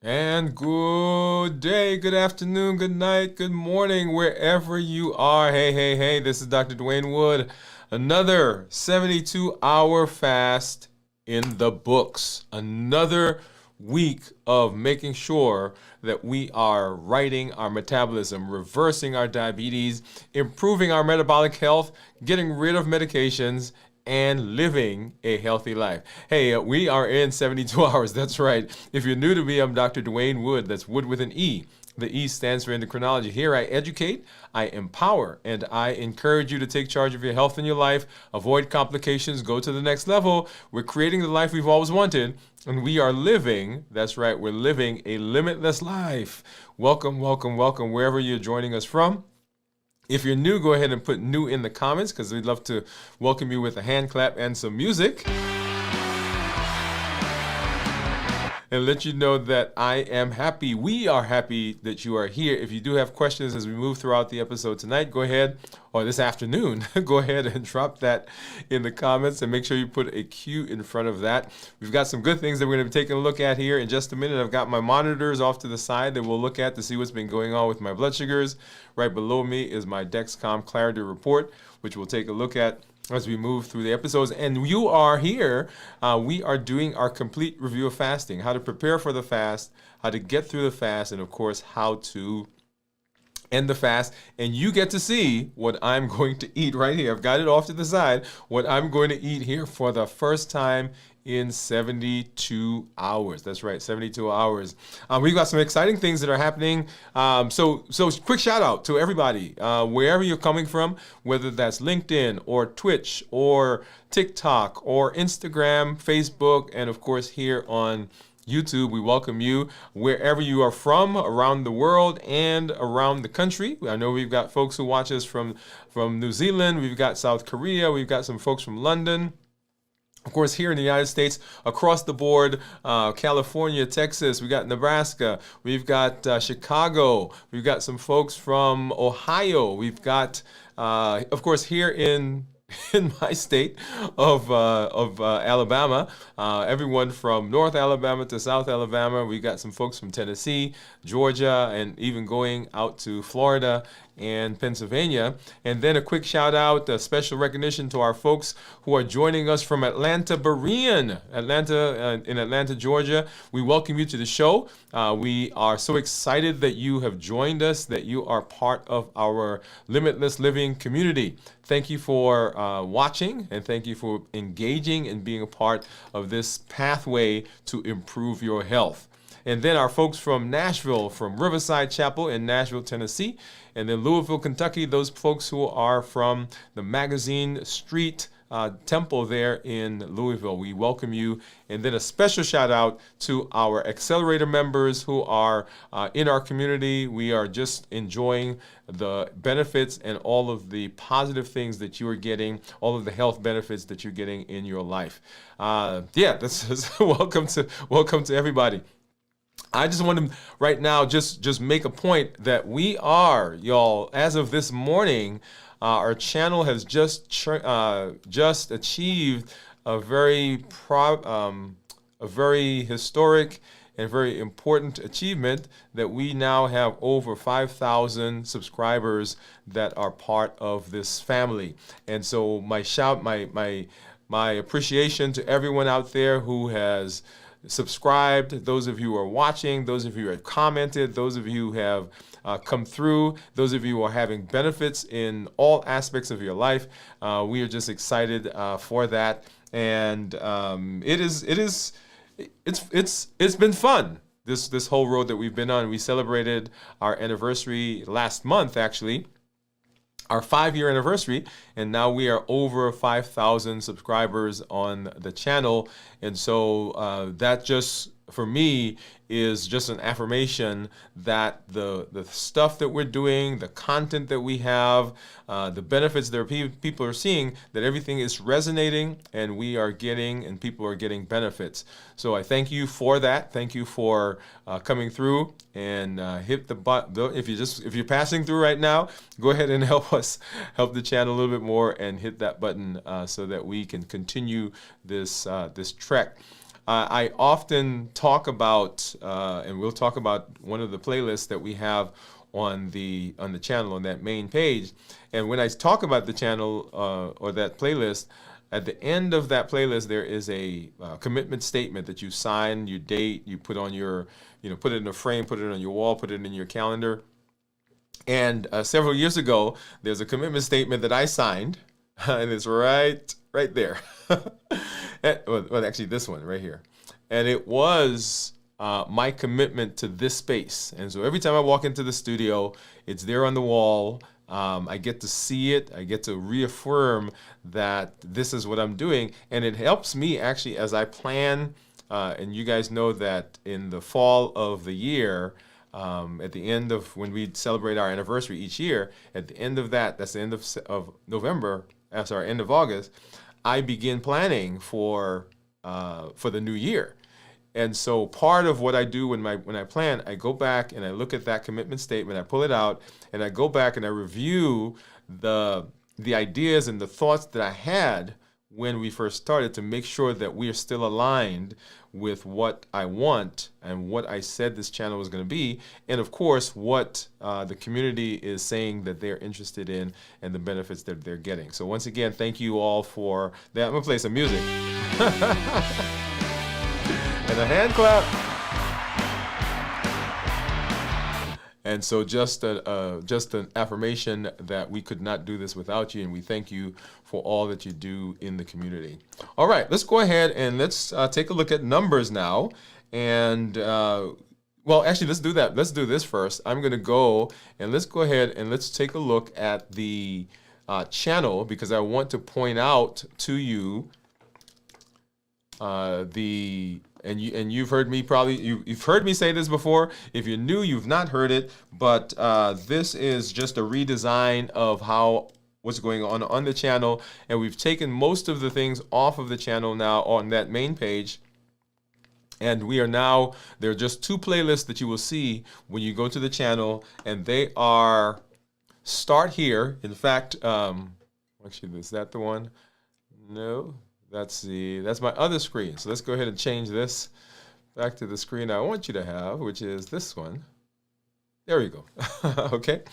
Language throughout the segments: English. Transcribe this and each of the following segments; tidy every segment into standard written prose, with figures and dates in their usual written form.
And good day, good afternoon, good night, good morning, wherever you are. Hey, this is Dr. Dwain Woode. Another 72-hour fast in the books. Another week of making sure that we are righting our metabolism, reversing our diabetes, improving our metabolic health, getting rid of medications, and living a healthy life. Hey, we are in 72 hours. That's right. If you're new to me, I'm Dr. Dwain Woode. That's Wood with an E. The E stands for endocrinology. Here I educate, I empower, and I encourage you to take charge of your health and your life, avoid complications, go to the next level. We're creating the life we've always wanted, and we are living, that's right, we're living a limitless life. Welcome, wherever you're joining us from. If you're new, go ahead and put new in the comments because we'd love to welcome you with a hand clap and some music. And let you know that I am happy. We are happy that you are here. If you do have questions as we move throughout the episode tonight, go ahead, or this afternoon, go ahead and drop that in the comments and make sure you put a Q in front of that. We've got some good things that we're going to be taking a look at here in just a minute. I've got my monitors off to the side that we'll look at to see what's been going on with my blood sugars. Right below me is my Dexcom Clarity Report, which we'll take a look at as we move through the episodes. And you are here. We are doing our complete review of fasting, how to prepare for the fast, how to get through the fast, and of course, how to end the fast. And you get to see what I'm going to eat right here. I've got it off to the side, what I'm going to eat here for the first time in 72 hours. That's right, 72 hours. We've got some exciting things that are happening. So quick shout out to everybody, wherever you're coming from, whether that's LinkedIn or Twitch or TikTok or Instagram, Facebook, and of course here on YouTube. We welcome you wherever you are from around the world and around the country. I know we've got folks who watch us from New Zealand. We've got South Korea. We've got some folks from London. Of course, here in the United States, across the board, California, Texas, we got Nebraska, we've got Chicago, we've got some folks from Ohio, we've got, of course, here in my state of Alabama, everyone from North Alabama to South Alabama. We got some folks from Tennessee, Georgia, and even going out to Florida and Pennsylvania. And then a quick shout out, a special recognition to our folks who are joining us from Atlanta, in Atlanta, Georgia. We welcome you to the show. We are so excited that you have joined us, that you are part of our Limitless Living community. Thank you for watching, and thank you for engaging and being a part of this pathway to improve your health. And then our folks from Nashville, from Riverside Chapel in Nashville, Tennessee, and then Louisville, Kentucky, those folks who are from the Magazine Street Temple there in Louisville. We welcome you. And then a special shout out to our accelerator members who are in our community. We are just enjoying the benefits and all of the positive things that you are getting, all of the health benefits that you're getting in your life. This is welcome to everybody. I just want to right now just make a point that we are, y'all, as of this morning, our channel has just achieved a very historic and very important achievement, that we now have over 5,000 subscribers that are part of this family. And so my appreciation to everyone out there who has subscribed, those of you who are watching, those of you who have commented, those of you who have come through, those of you who are having benefits in all aspects of your life. We are just excited for that, and it's been fun. This whole road that we've been on. We celebrated our anniversary last month, actually, our 5-year anniversary, and now we are over 5,000 subscribers on the channel. And so that just, for me, is just an affirmation that the stuff that we're doing, the content that we have, the benefits that people are seeing, that everything is resonating, and we are getting, and people are getting benefits. So I thank you for that. Thank you for coming through, and hit the button. If you're passing through right now, go ahead and help the channel a little bit more, and hit that button so that we can continue this trek. I often talk about, and we'll talk about one of the playlists that we have on the channel, on that main page. And when I talk about the channel or that playlist, at the end of that playlist, there is a commitment statement that you sign, you date, you put on your, put it in a frame, put it on your wall, put it in your calendar. And several years ago, there's a commitment statement that I signed, and it's right there. Well, actually, this one right here. And it was my commitment to this space. And so every time I walk into the studio, it's there on the wall. I get to see it. I get to reaffirm that this is what I'm doing. And it helps me actually as I plan. And you guys know that in the fall of the year, at the end of when we celebrate our anniversary each year, at the end of that's the end of November, end of August, I begin planning for the new year. And so part of what I do when I plan, I go back and I look at that commitment statement, I pull it out, and I go back and I review the ideas and the thoughts that I had when we first started to make sure that we are still aligned with what I want and what I said this channel was going to be, and of course what the community is saying that they're interested in and the benefits that they're getting. So once again, thank you all for that. I'm going to play some music. And a hand clap. And so just an affirmation that we could not do this without you, and we thank you for all that you do in the community. All right, let's go ahead and let's take a look at numbers now. And well, actually, let's do that. Let's do this first. I'm going to go and let's go ahead and let's take a look at the channel, because I want to point out to you and you've heard me you've heard me say this before. If you're new, you've not heard it, but this is just a redesign of what's going on the channel, and we've taken most of the things off of the channel now on that main page. And there are just two playlists that you will see when you go to the channel, and they are Start Here. In fact, actually, is that the one? No. That's my other screen. So let's go ahead and change this back to the screen I want you to have, which is this one. There we go. Okay.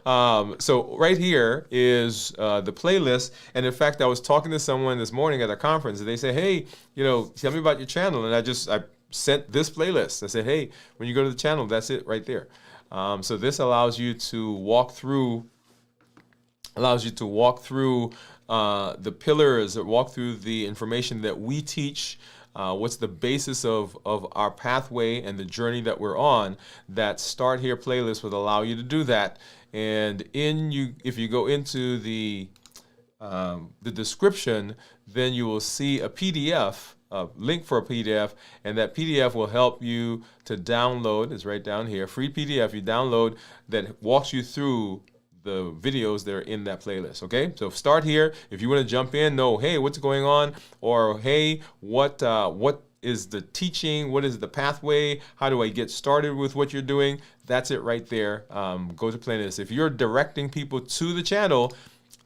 So right here is the playlist. And in fact, I was talking to someone this morning at a conference, and they said, hey, tell me about your channel. And I sent this playlist. I said, hey, when you go to the channel, that's it right there. So this allows you to walk through the pillars, or walk through the information that we teach, what's the basis of our pathway and the journey that we're on. That Start Here playlist would allow you to do that. And if you go into the description, then you will see a PDF, a link for a PDF, and that PDF will help you to download. It's right down here, free PDF you download that walks you through the videos that are in that playlist. Okay, so Start Here. If you want to jump in, know, hey, what's going on, or hey, what is the teaching? What is the pathway? How do I get started with what you're doing? That's it right there. Go to playlist. If you're directing people to the channel,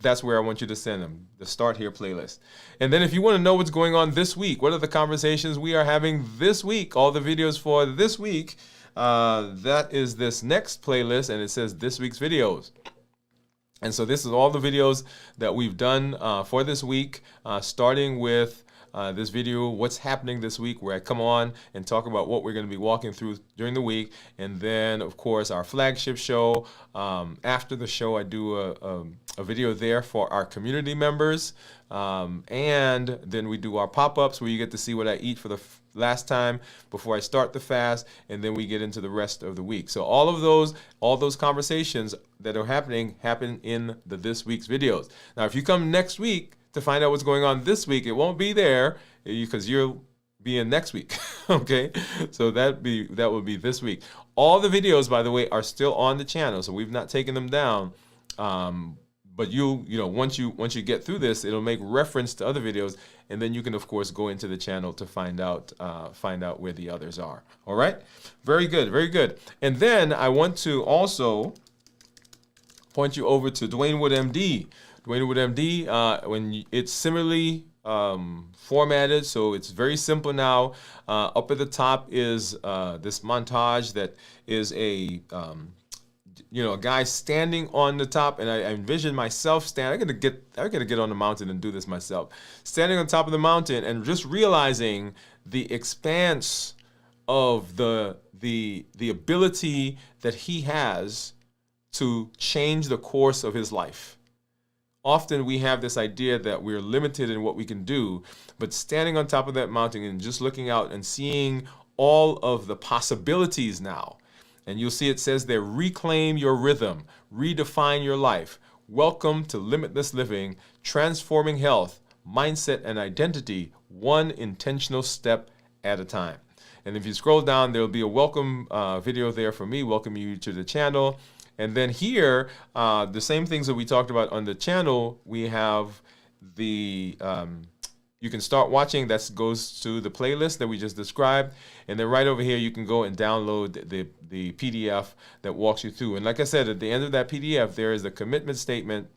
that's where I want you to send them, the Start Here playlist. And then if you want to know what's going on this week, what are the conversations we are having this week, all the videos for this week, that is this next playlist, and it says this week's videos. And so this is all the videos that we've done for this week, starting with this video, what's happening this week, where I come on and talk about what we're going to be walking through during the week. And then, of course, our flagship show. After the show, I do a video there for our community members. And then we do our pop-ups where you get to see what I eat for the last time before I start the fast, and then we get into the rest of the week. So all those conversations that are happen in the this week's videos. Now, if you come next week to find out what's going on this week, it won't be there because you'll be in next week. Okay, so that will be this week. All the videos, by the way, are still on the channel, so we've not taken them down. But once you get through this, it'll make reference to other videos, and then you can, of course, go into the channel to find out where the others are. All right, very good, very good. And then I want to also point you over to Dwain Woode, MD. Dwain Woode, MD. It's similarly formatted, so it's very simple now. Up at the top is this montage that is a a guy standing on the top, and I envision myself standing. I gotta get on the mountain and do this myself. Standing on top of the mountain and just realizing the expanse of the ability that he has to change the course of his life. Often we have this idea that we're limited in what we can do, but standing on top of that mountain and just looking out and seeing all of the possibilities now. And you'll see it says there, reclaim your rhythm, redefine your life. Welcome to Limitless Living, transforming health, mindset, and identity, one intentional step at a time. And if you scroll down, there'll be a welcome video there for me, welcoming you to the channel. And then here, the same things that we talked about on the channel, we have the, you can start watching, that goes to the playlist that we just described. And then right over here, you can go and download the PDF that walks you through. And like I said, at the end of that PDF, there is a commitment statement.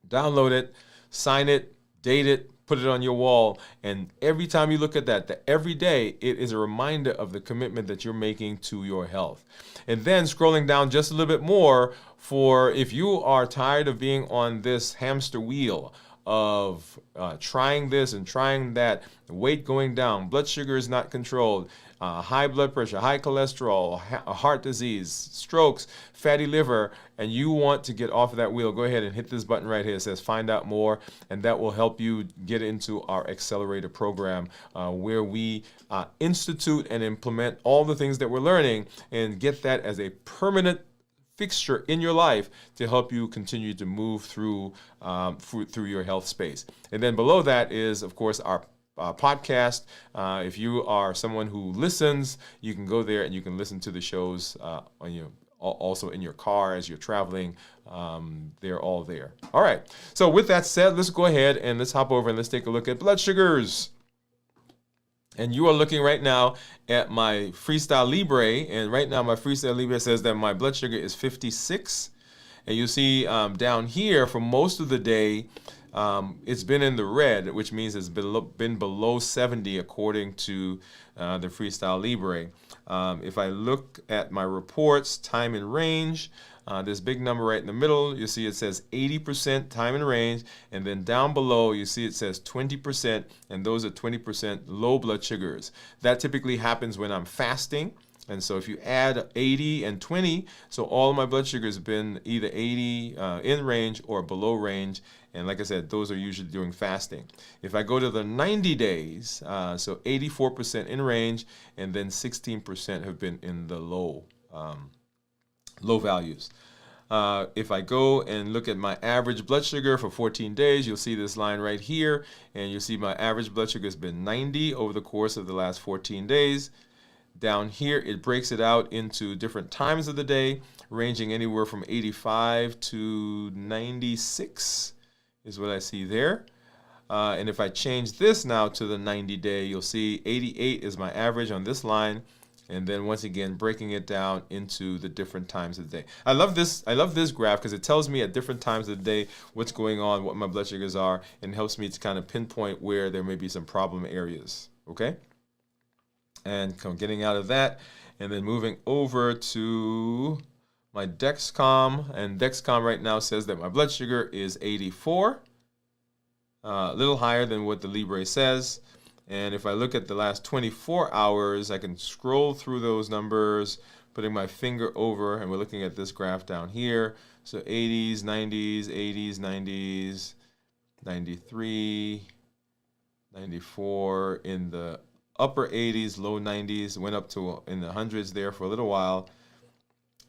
Download it, sign it, date it, put it on your wall, and every time you look at that every day, it is a reminder of the commitment that you're making to your health. And then scrolling down just a little bit more, for if you are tired of being on this hamster wheel of trying this and trying that, weight going down, blood sugar is not controlled, high blood pressure, high cholesterol, heart disease, strokes, fatty liver, and you want to get off of that wheel, go ahead and hit this button right here. It says find out more, and that will help you get into our accelerator program where we institute and implement all the things that we're learning and get that as a permanent fixture in your life to help you continue to move through your health space. And then below that is, of course, our podcast. If you are someone who listens, you can go there and you can listen to the shows also in your car as you're traveling. They're all there. All right. So with that said, let's go ahead and let's hop over and let's take a look at blood sugars. And you are looking right now at my Freestyle Libre, and right now my Freestyle Libre says that my blood sugar is 56. And you see down here for most of the day, it's been in the red, which means it's been below 70 according to the Freestyle Libre. If I look at my reports, time in range, this big number right in the middle, you see it says 80% time in range, and then down below you see it says 20%, and those are 20% low blood sugars. That typically happens when I'm fasting. And so if you add 80 and 20, so all of my blood sugars have been either 80 in range or below range. And like I said, those are usually during fasting. If I go to the 90 days, so 84% in range, and then 16% have been in the low values. If I go and look at my average blood sugar for 14 days, you'll see this line right here, and you'll see my average blood sugar has been 90 over the course of the last 14 days. Down here, it breaks it out into different times of the day, ranging anywhere from 85 to 96 is what I see there. And if I change this now to the 90-day, you'll see 88 is my average on this line. And then once again, breaking it down into the different times of the day. I love this graph because it tells me at different times of the day what's going on, what my blood sugars are, and helps me to kind of pinpoint where there may be some problem areas. Okay? And getting out of that, and then moving over to my Dexcom, and Dexcom right now says that my blood sugar is 84, a little higher than what the Libre says. And if I look at the last 24 hours, I can scroll through those numbers, putting my finger over, and we're looking at this graph down here. So 80s, 90s, 80s, 90s, 93, 94, in the upper 80s, low 90s, went up to in the hundreds there for a little while.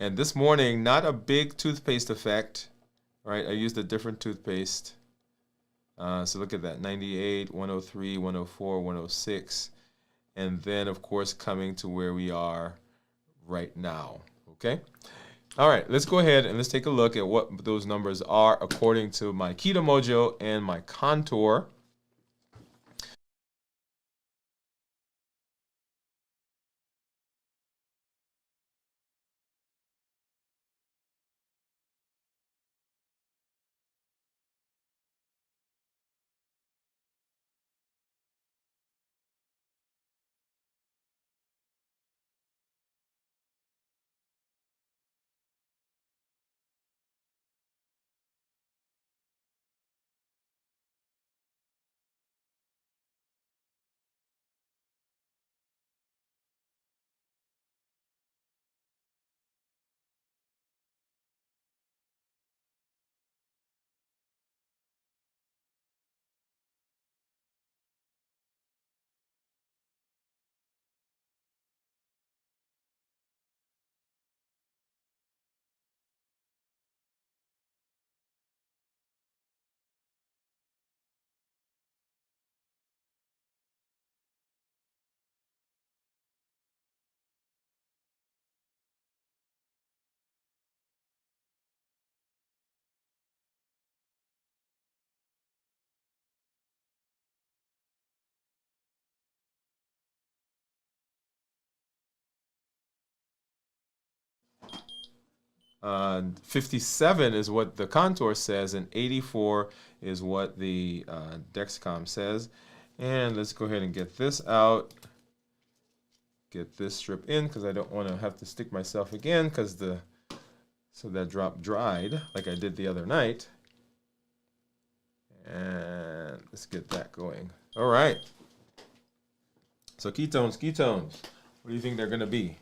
And this morning, not a big toothpaste effect, right? I used a different toothpaste. So look at that, 98, 103, 104, 106. And then, of course, coming to where we are right now, okay? All right, let's go ahead and let's take a look at what those numbers are according to my Keto Mojo and my Contour. 57 is what the contour says, and 84 is what the Dexcom says. And let's go ahead and get this out. Get this strip in because I don't want to have to stick myself again so that drop dried like I did the other night. And let's get that going. All right. So ketones. What do you think they're going to be?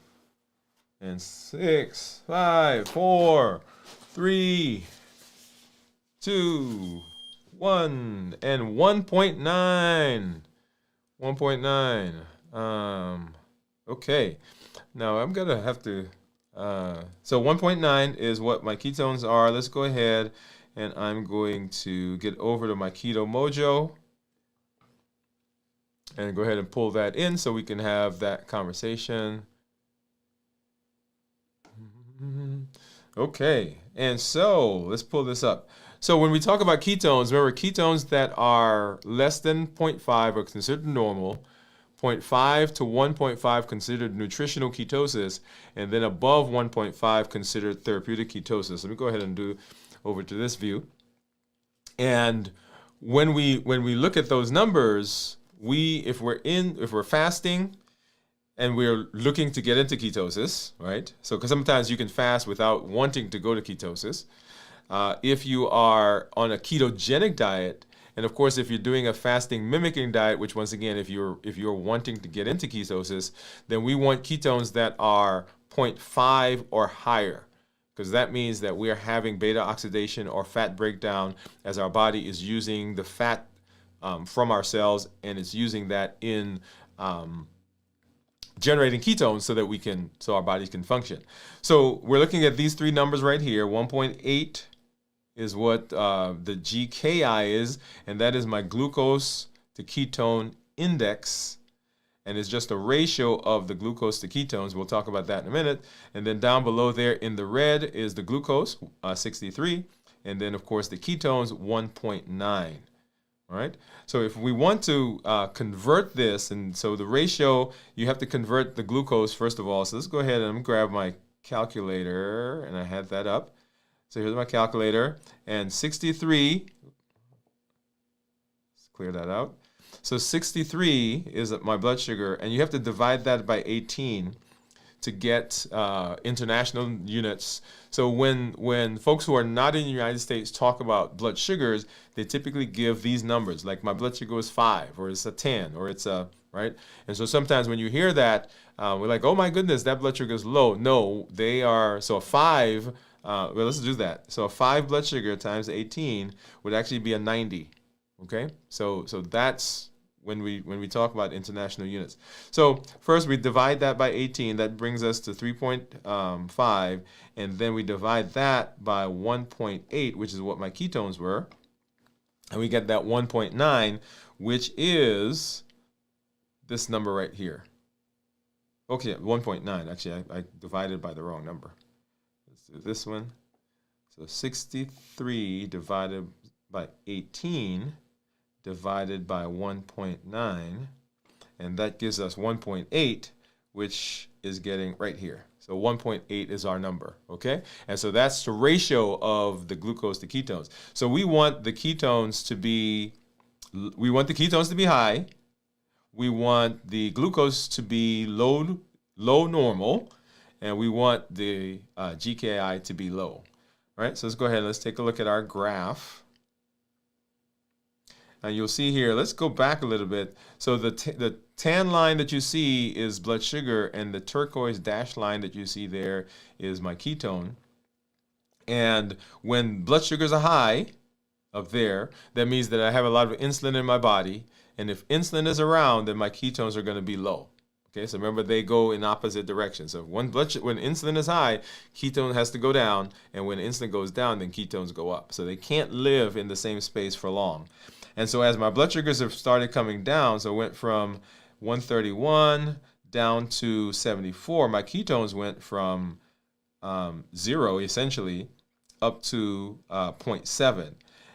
And 6, 5, 4, 3, 2, 1, and 1.9. 1.9. Okay. Now I'm going to have to, so 1.9 is what my ketones are. Let's go ahead and I'm going to get over to my Keto Mojo and go ahead and pull that in so we can have that conversation. Okay, and so let's pull this up. So when we talk about ketones, remember ketones that are less than 0.5 are considered normal, 0.5 to 1.5 considered nutritional ketosis, and then above 1.5 considered therapeutic ketosis. Let me go ahead and do over to this view. And when we look at those numbers, if we're fasting and we're looking to get into ketosis, right? So because sometimes you can fast without wanting to go to ketosis. If you are on a ketogenic diet, and of course, if you're doing a fasting mimicking diet, which once again, if you're wanting to get into ketosis, then we want ketones that are 0.5 or higher, because that means that we are having beta oxidation or fat breakdown as our body is using the fat from our cells, and it's using that in generating ketones so our bodies can function. So we're looking at these three numbers right here. 1.8 is what the GKI is, and that is my glucose to ketone index, and it's just a ratio of the glucose to ketones. We'll talk about that in a minute. And then down below there in the red is the glucose, 63, and then of course the ketones, 1.9. All right. So if we want to convert this, and so the ratio, you have to convert the glucose first of all. So let's go ahead and grab my calculator, and I had that up. So here's my calculator, and 63, let's clear that out. So 63 is my blood sugar, and you have to divide that by 18 to get international units. So when folks who are not in the United States talk about blood sugars, they typically give these numbers, like my blood sugar is 5, or it's a 10, or it's a, right? And so sometimes when you hear that, we're like, oh my goodness, that blood sugar is low. No, they are, so a 5, well, let's do that. So a 5 blood sugar times 18 would actually be a 90. Okay, so that's when we talk about international units. So first we divide that by 18. That brings us to 3.5, and then we divide that by 1.8, which is what my ketones were, and we get that 1.9, which is this number right here. Okay, 1.9. Actually, I divided by the wrong number. This one. So 63 divided by 18 divided by 1.9, and that gives us 1.8, which is getting right here. So 1.8 is our number, okay? And so that's the ratio of the glucose to ketones. So we want the ketones to be high. We want the glucose to be low normal, and we want the GKI to be low. All right, so let's go ahead and let's take a look at our graph. And you'll see here, let's go back a little bit. So the tan line that you see is blood sugar, and the turquoise dashed line that you see there is my ketone. And when blood sugars are high up there, that means that I have a lot of insulin in my body. And if insulin is around, then my ketones are going to be low. Okay, so remember, they go in opposite directions. So when insulin is high, ketone has to go down, and when insulin goes down, then ketones go up. So they can't live in the same space for long. And so as my blood sugars have started coming down, so it went from 131 down to 74, my ketones went from 0 essentially up to 0.7.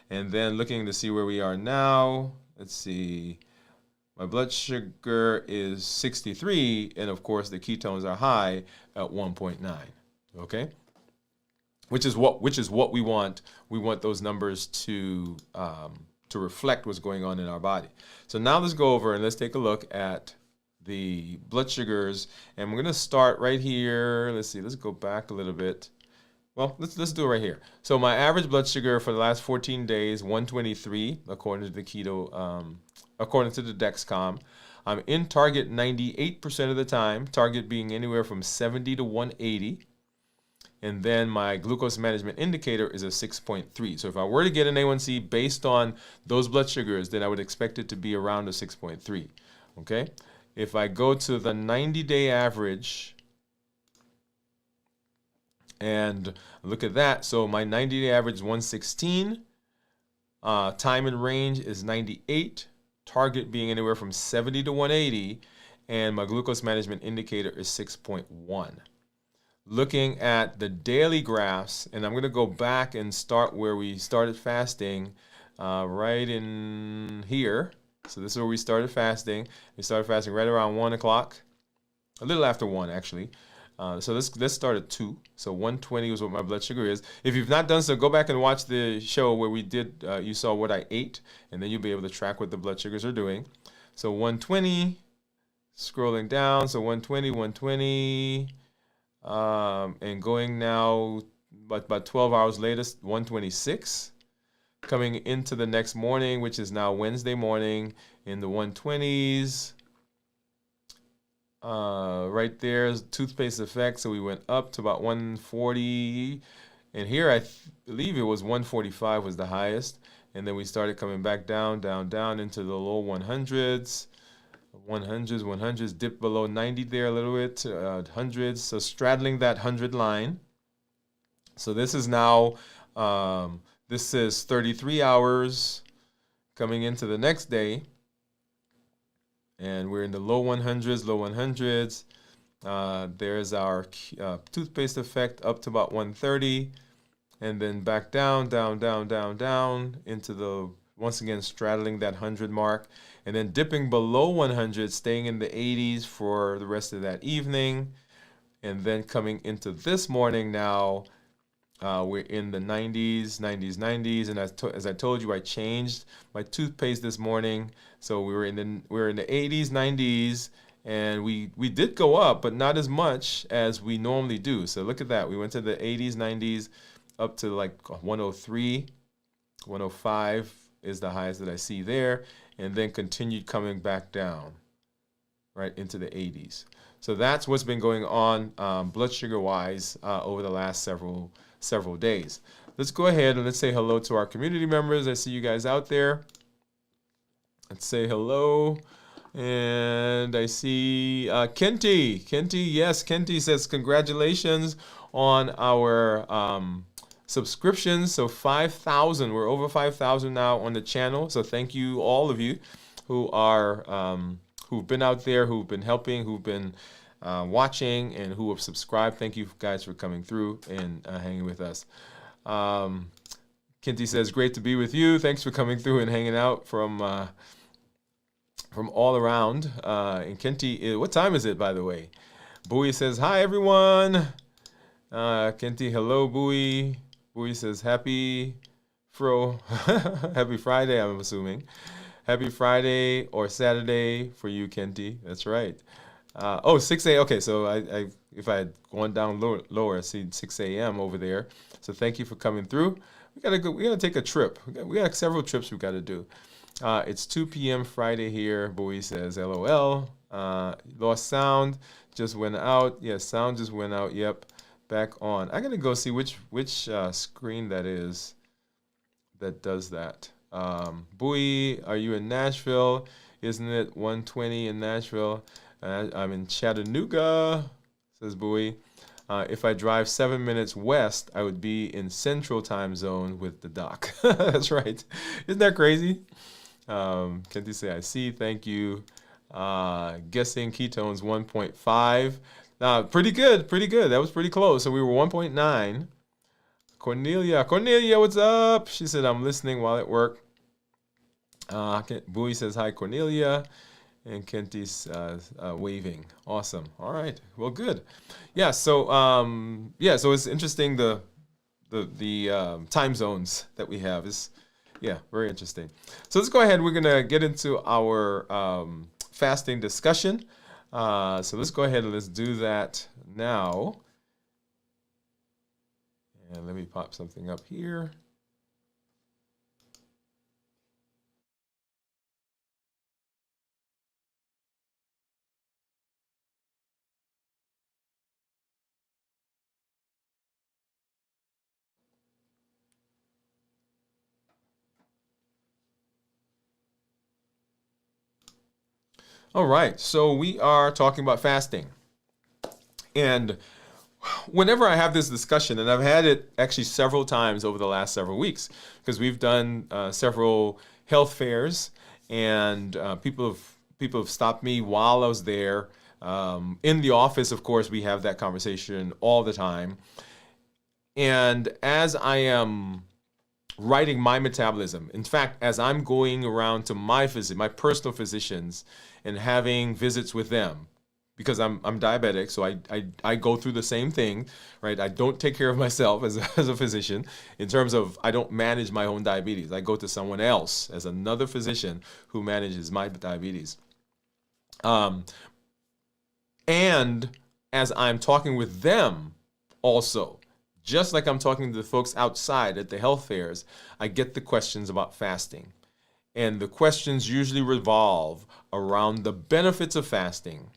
And then looking to see where we are now, let's see, my blood sugar is 63, and of course the ketones are high at 1.9, okay? which is what we want. We want those numbers to reflect what's going on in our body. So now let's go over and let's take a look at the blood sugars, and we're going to start right here. Let's see. Let's go back a little bit. Well, let's do it right here. So my average blood sugar for the last 14 days, 123, according to the keto, according to the Dexcom. I'm in target 98% of the time, target being anywhere from 70 to 180. And then my glucose management indicator is a 6.3. So if I were to get an A1C based on those blood sugars, then I would expect it to be around a 6.3. Okay? If I go to the 90-day average and look at that, so my 90-day average is 116. Time in range is 98. Target being anywhere from 70 to 180. And my glucose management indicator is 6.1. Looking at the daily graphs, and I'm going to go back and start where we started fasting, right in here. So this is where we started fasting. We started fasting right around 1 o'clock, a little after 1 actually. So let's start at 2. So 120 was what my blood sugar is. If you've not done so, go back and watch the show where we did, you saw what I ate, and then you'll be able to track what the blood sugars are doing. So 120, scrolling down, so 120, 120, and going now, about 12 hours later, 126. Coming into the next morning, which is now Wednesday morning, in the 120s. Right there's toothpaste effect, so we went up to about 140, and here I believe it was 145 was the highest, and then we started coming back down into the low 100s, dipped below 90 there a little bit, hundreds, so straddling that 100 line. So this is now, this is 33 hours coming into the next day. And we're in the low 100s. There's our toothpaste effect up to about 130. And then back down into the, once again, straddling that 100 mark. And then dipping below 100, staying in the 80s for the rest of that evening. And then coming into this morning now, we're in the 90s. And as I told you, I changed my toothpaste this morning. So we're in the 80s, 90s, and we did go up, but not as much as we normally do. So look at that. We went to the 80s, 90s, up to like 103, 105 is the highest that I see there, and then continued coming back down, right into the 80s. So that's what's been going on blood sugar-wise over the last several days. Let's go ahead and let's say hello to our community members. I see you guys out there. Let's say hello. And I see Kenty. Yes, Kenty says congratulations on our subscriptions. So 5,000. We're over 5,000 now on the channel. So thank you, all of you who are who've been out there, who've been helping, who've been watching, and who have subscribed. Thank you guys for coming through and hanging with us. Kenty says, great to be with you. Thanks for coming through and hanging out from all around. And Kenty, what time is it, by the way? Bowie says, hi, everyone. Kenty, hello, Bowie. Bowie says, happy Friday, I'm assuming. Happy Friday or Saturday for you, Kenty. That's right. 6 a.m. Okay, so if I had gone down lower, I see 6 a.m. over there. So thank you for coming through. We gotta take a trip. We got several trips we gotta do. It's 2 p.m. Friday here. Bowie says, LOL. Lost sound just went out. Yes, sound just went out. Yep, back on. I gotta go see which screen that is that does that. Bowie, are you in Nashville? Isn't it 1:20 in Nashville? I'm in Chattanooga, says Bowie. If I drive 7 minutes west, I would be in Central Time Zone with the doc. That's right. Isn't that crazy? Can't you say I see? Thank you. Guessing ketones 1.5. Pretty good. That was pretty close. So we were 1.9. Cornelia, what's up? She said, I'm listening while at work. Bowie says, hi, Cornelia. And Kenty's waving. Awesome. All right. Well, good. Yeah. So so it's interesting the the time zones that we have. Is very interesting. So let's go ahead. We're gonna get into our fasting discussion. So let's go ahead and let's do that now. And let me pop something up here. All right, so we are talking about fasting. And whenever I have this discussion, and I've had it actually several times over the last several weeks, because we've done several health fairs, and people have stopped me while I was there. In the office, of course, we have that conversation all the time. And as I am writing my metabolism, in fact, as I'm going around to my personal physicians, and having visits with them, because I'm diabetic, so I go through the same thing, right? I don't take care of myself as a physician in terms of I don't manage my own diabetes. I go to someone else as another physician who manages my diabetes. And as I'm talking with them also, just like I'm talking to the folks outside at the health fairs, I get the questions about fasting. And the questions usually revolve around the benefits of fasting,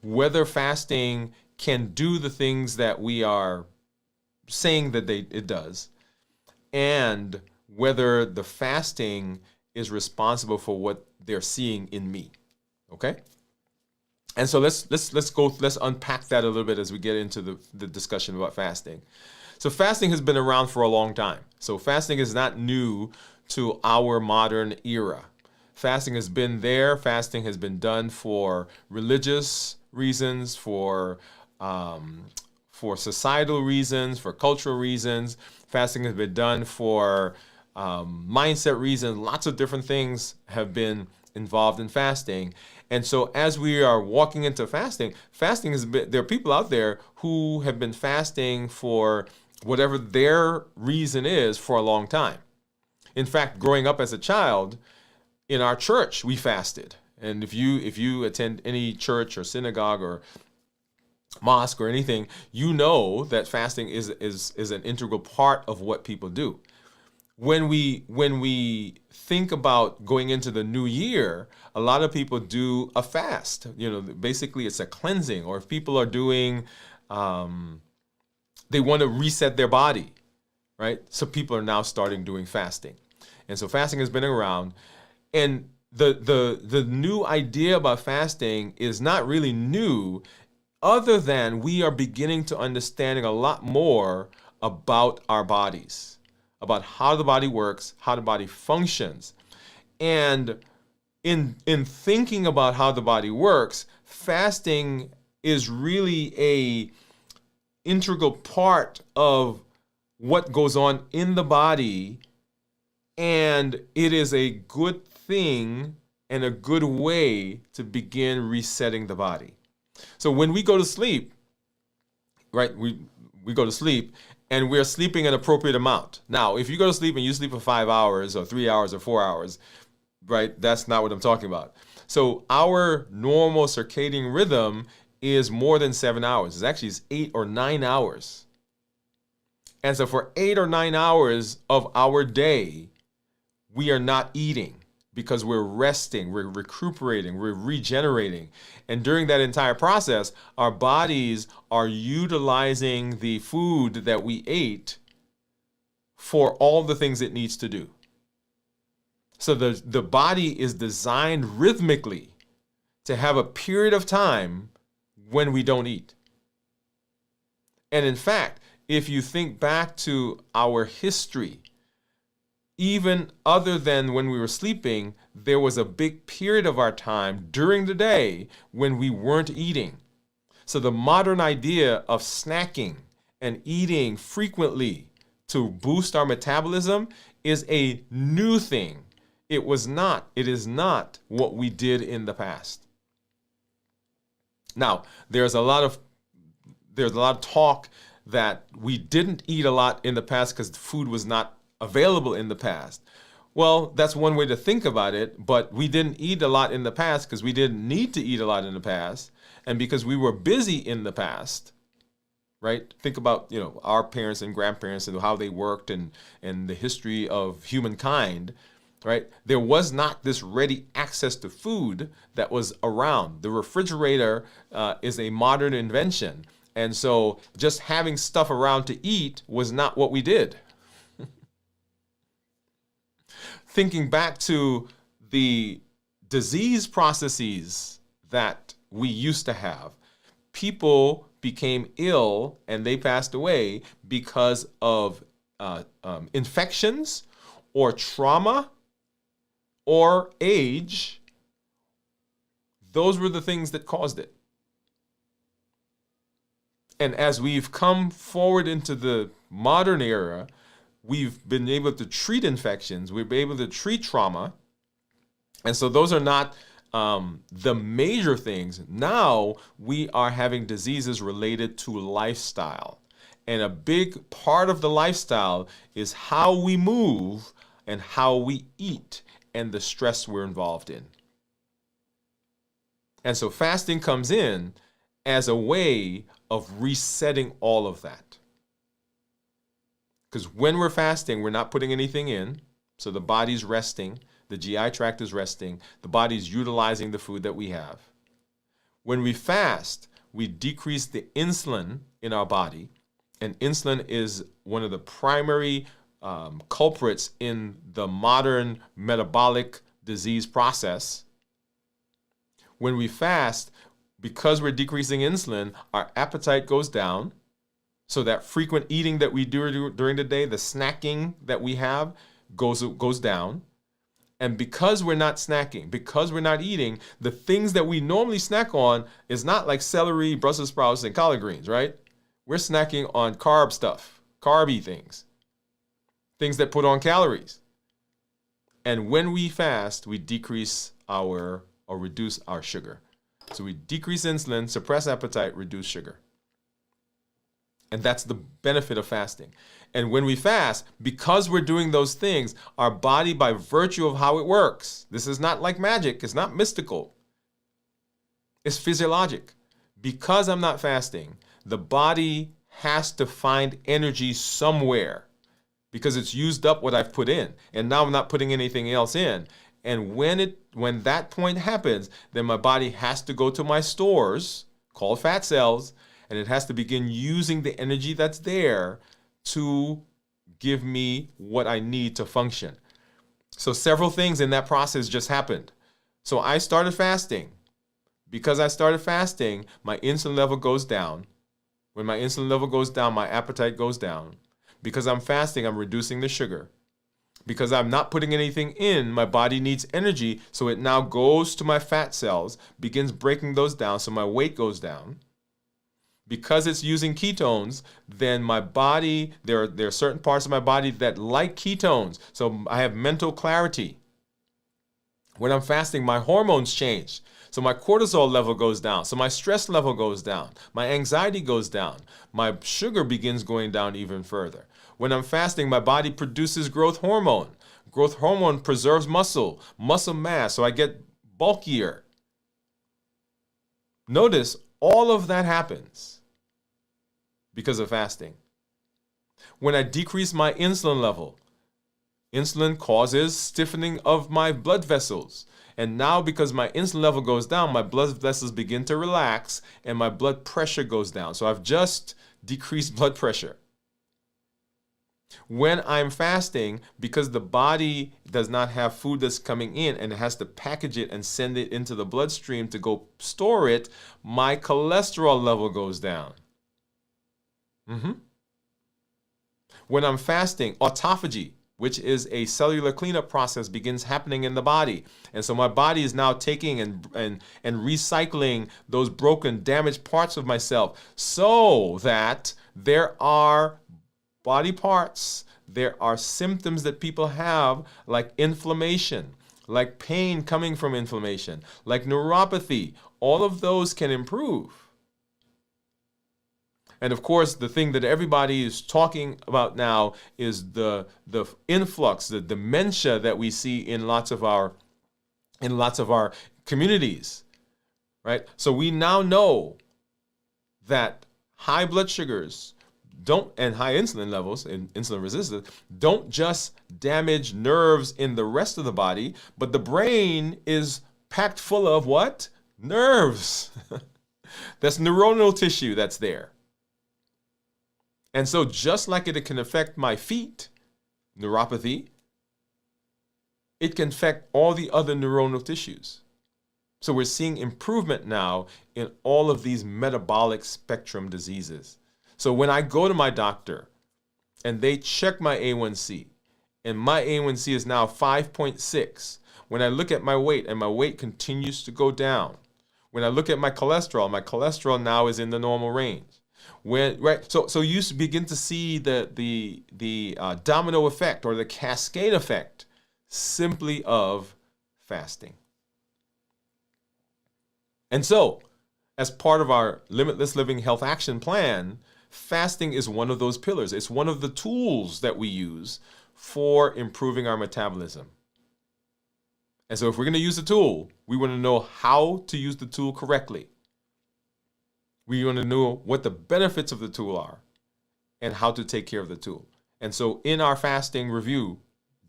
whether fasting can do the things that we are saying that it does, and whether the fasting is responsible for what they're seeing in me. Okay? And so let's unpack that a little bit as we get into the discussion about fasting. So fasting has been around for a long time. So fasting is not new to our modern era. Fasting has been there. Fasting has been done for religious reasons, for societal reasons, for cultural reasons. Fasting has been done for mindset reasons. Lots of different things have been involved in fasting. And so as we are walking into fasting has been, there are people out there who have been fasting for whatever their reason is for a long time. In fact, growing up as a child, in our church, we fasted. And if you attend any church or synagogue or mosque or anything, you know that fasting is an integral part of what people do. When we think about going into the new year, a lot of people do a fast. Basically it's a cleansing. Or if people are doing, they want to reset their body, right? So people are now starting doing fasting. And so fasting has been around. And the new idea about fasting is not really new, other than we are beginning to understanding a lot more about our bodies, about how the body works, how the body functions. And in thinking about how the body works, fasting is really a integral part of what goes on in the body, and it is a good thing and a good way to begin resetting the body. So when we go to sleep, right, we go to sleep and we're sleeping an appropriate amount. Now, if you go to sleep and you sleep for 5 hours or 3 hours or 4 hours, right, that's not what I'm talking about. So our normal circadian rhythm is more than 7 hours. It's 8 or 9 hours. And so for 8 or 9 hours of our day, we are not eating because we're resting, we're recuperating, we're regenerating. And during that entire process, our bodies are utilizing the food that we ate for all the things it needs to do. So the body is designed rhythmically to have a period of time when we don't eat. And in fact, if you think back to our history, even other than when we were sleeping, there was a big period of our time during the day when we weren't eating. So the modern idea of snacking and eating frequently to boost our metabolism is a new thing. It is not what we did in the past. Now, there's a lot of talk that we didn't eat a lot in the past because food was not available in the past. Well, that's one way to think about it, but we didn't eat a lot in the past because we didn't need to eat a lot in the past, and because we were busy in the past, right? Think about, our parents and grandparents and how they worked and the history of humankind, right? There was not this ready access to food that was around. The refrigerator is a modern invention, and so just having stuff around to eat was not what we did. Thinking back to the disease processes that we used to have, people became ill and they passed away because of infections or trauma or age. Those were the things that caused it. And as we've come forward into the modern era, we've been able to treat infections, we've been able to treat trauma. And so those are not the major things. Now we are having diseases related to lifestyle. And a big part of the lifestyle is how we move and how we eat and the stress we're involved in. And so fasting comes in as a way of resetting all of that. Because when we're fasting, we're not putting anything in. So the body's resting, the GI tract is resting, the body's utilizing the food that we have. When we fast, we decrease the insulin in our body. And insulin is one of the primary culprits in the modern metabolic disease process. When we fast, because we're decreasing insulin, our appetite goes down. So that frequent eating that we do during the day, the snacking that we have goes down. And because we're not snacking, because we're not eating, the things that we normally snack on is not like celery, Brussels sprouts, and collard greens, right? We're snacking on carb stuff, carby things that put on calories. And when we fast, we decrease or reduce our sugar. So we decrease insulin, suppress appetite, reduce sugar. And that's the benefit of fasting. And when we fast, because we're doing those things, our body, by virtue of how it works, this is not like magic, it's not mystical, it's physiologic. Because I'm not fasting, the body has to find energy somewhere because it's used up what I've put in. And now I'm not putting anything else in. And when that point happens, then my body has to go to my stores called fat cells, and it has to begin using the energy that's there to give me what I need to function. So several things in that process just happened. So I started fasting. Because I started fasting, my insulin level goes down. When my insulin level goes down, my appetite goes down. Because I'm fasting, I'm reducing the sugar. Because I'm not putting anything in, my body needs energy, so it now goes to my fat cells, begins breaking those down, so my weight goes down. Because it's using ketones, then my body, there are certain parts of my body that like ketones. So I have mental clarity. When I'm fasting, my hormones change. So my cortisol level goes down. So my stress level goes down. My anxiety goes down. My sugar begins going down even further. When I'm fasting, my body produces growth hormone. Growth hormone preserves muscle mass, so I get bulkier. Notice all of that happens because of fasting. When I decrease my insulin level, insulin causes stiffening of my blood vessels. And now because my insulin level goes down, my blood vessels begin to relax and my blood pressure goes down. So I've just decreased blood pressure. When I'm fasting, because the body does not have food that's coming in and it has to package it and send it into the bloodstream to go store it, my cholesterol level goes down. When I'm fasting, autophagy, which is a cellular cleanup process, begins happening in the body. And so my body is now taking and recycling those broken, damaged parts of myself so that there are body parts, there are symptoms that people have like inflammation, like pain coming from inflammation, like neuropathy. All of those can improve. And of course, the thing that everybody is talking about now is the influx, the dementia that we see in lots of our communities, right? So we now know that high blood sugars and high insulin levels and insulin resistance don't just damage nerves in the rest of the body, but the brain is packed full of what? Nerves. That's neuronal tissue that's there. And so just like it can affect my feet, neuropathy, it can affect all the other neuronal tissues. So we're seeing improvement now in all of these metabolic spectrum diseases. So when I go to my doctor and they check my A1C, and my A1C is now 5.6, when I look at my weight and my weight continues to go down, when I look at my cholesterol now is in the normal range. So you begin to see the domino effect or the cascade effect simply of fasting. And so, as part of our Limitless Living Health Action Plan, fasting is one of those pillars. It's one of the tools that we use for improving our metabolism. And so if we're going to use the tool, we want to know how to use the tool correctly. We want to know what the benefits of the tool are and how to take care of the tool. And so in our fasting review,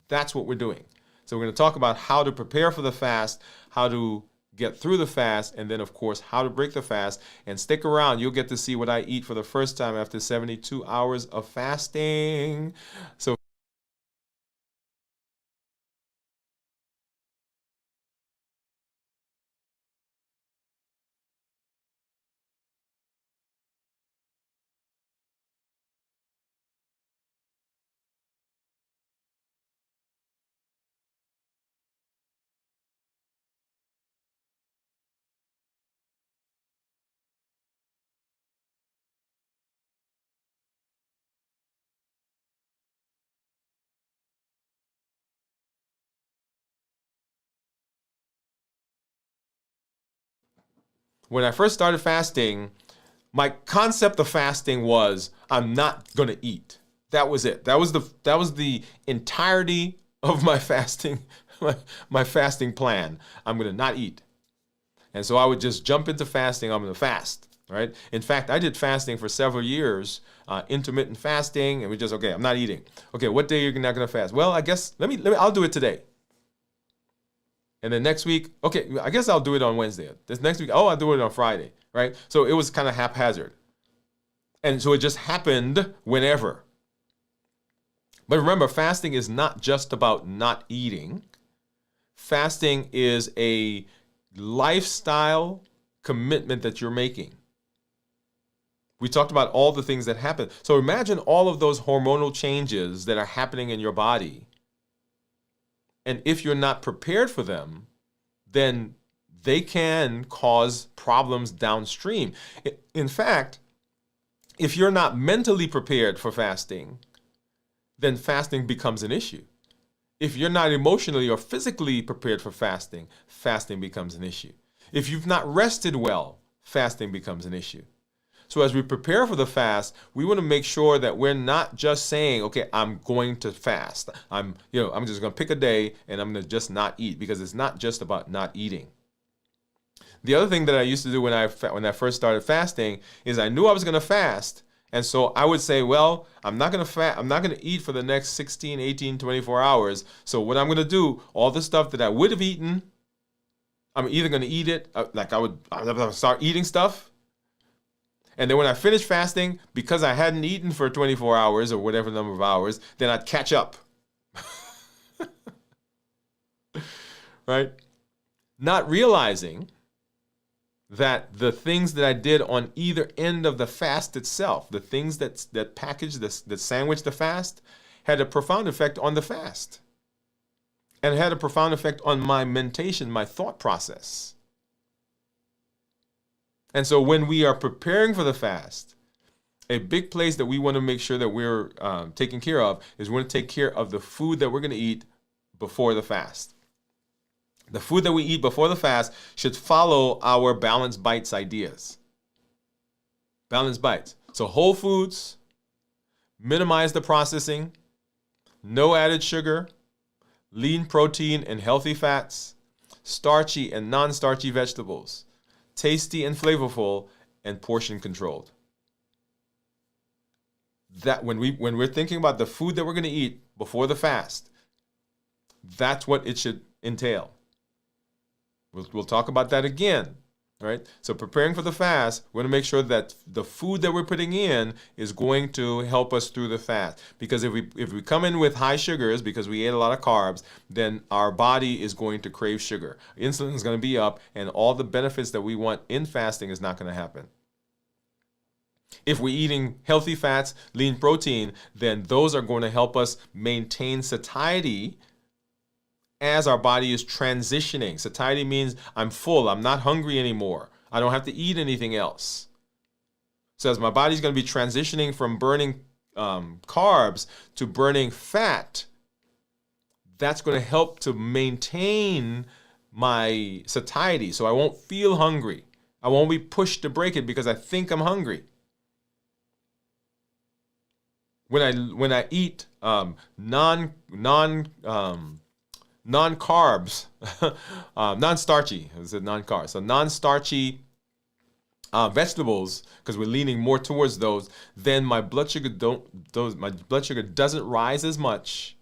that's what we're doing. So we're going to talk about how to prepare for the fast, how to get through the fast, and then, of course, how to break the fast. And stick around. You'll get to see what I eat for the first time after 72 hours of fasting. So when I first started fasting, my concept of fasting was I'm not going to eat. That was it. That was the entirety of my fasting, my fasting plan. I'm going to not eat. And so I would just jump into fasting. I'm going to fast, right? In fact, I did fasting for several years, intermittent fasting, and we just, okay, I'm not eating. Okay, what day are you not going to fast? Well, I guess, I'll do it today. And then next week, okay, I guess I'll do it on Wednesday. This next week, I'll do it on Friday, right? So it was kind of haphazard. And so it just happened whenever. But remember, fasting is not just about not eating. Fasting is a lifestyle commitment that you're making. We talked about all the things that happen. So imagine all of those hormonal changes that are happening in your body. And if you're not prepared for them, then they can cause problems downstream. In fact, if you're not mentally prepared for fasting, then fasting becomes an issue. If you're not emotionally or physically prepared for fasting, fasting becomes an issue. If you've not rested well, fasting becomes an issue. So as we prepare for the fast, we want to make sure that we're not just saying, okay, I'm going to fast. I'm just going to pick a day and I'm going to just not eat, because it's not just about not eating. The other thing that I used to do when I first started fasting is I knew I was going to fast. And so I would say, well, I'm not going to eat for the next 16, 18, 24 hours. So what I'm going to do, all the stuff that I would have eaten, I'm either going to eat it, I'm going to start eating stuff. And then when I finish fasting, because I hadn't eaten for 24 hours or whatever number of hours, then I'd catch up. Right? Not realizing that the things that I did on either end of the fast itself, the things that packaged, that sandwiched the fast, had a profound effect on the fast. And it had a profound effect on my mentation, my thought process. And so when we are preparing for the fast, a big place that we want to make sure that we're taking care of is we want to take care of the food that we're going to eat before the fast. The food that we eat before the fast should follow our balanced bites ideas. Balanced bites. So whole foods, minimize the processing, no added sugar, lean protein and healthy fats, starchy and non-starchy vegetables, tasty and flavorful, and portion controlled. That when we're thinking about the food that we're going to eat before the fast, that's what it should entail. We'll talk about that again, right? So preparing for the fast, we're going to make sure that the food that we're putting in is going to help us through the fast. Because if we come in with high sugars because we ate a lot of carbs, then our body is going to crave sugar. Insulin is going to be up, and all the benefits that we want in fasting is not going to happen. If we're eating healthy fats, lean protein, then those are going to help us maintain satiety as our body is transitioning. Satiety means I'm full, I'm not hungry anymore, I don't have to eat anything else. So as my body's going to be transitioning from burning carbs to burning fat, that's going to help to maintain my satiety. So I won't feel hungry. I won't be pushed to break it because I think I'm hungry. When I eat non-carbs, non-starchy, I said non-carbs, so non-starchy vegetables, because we're leaning more towards those, then my blood sugar doesn't rise as much.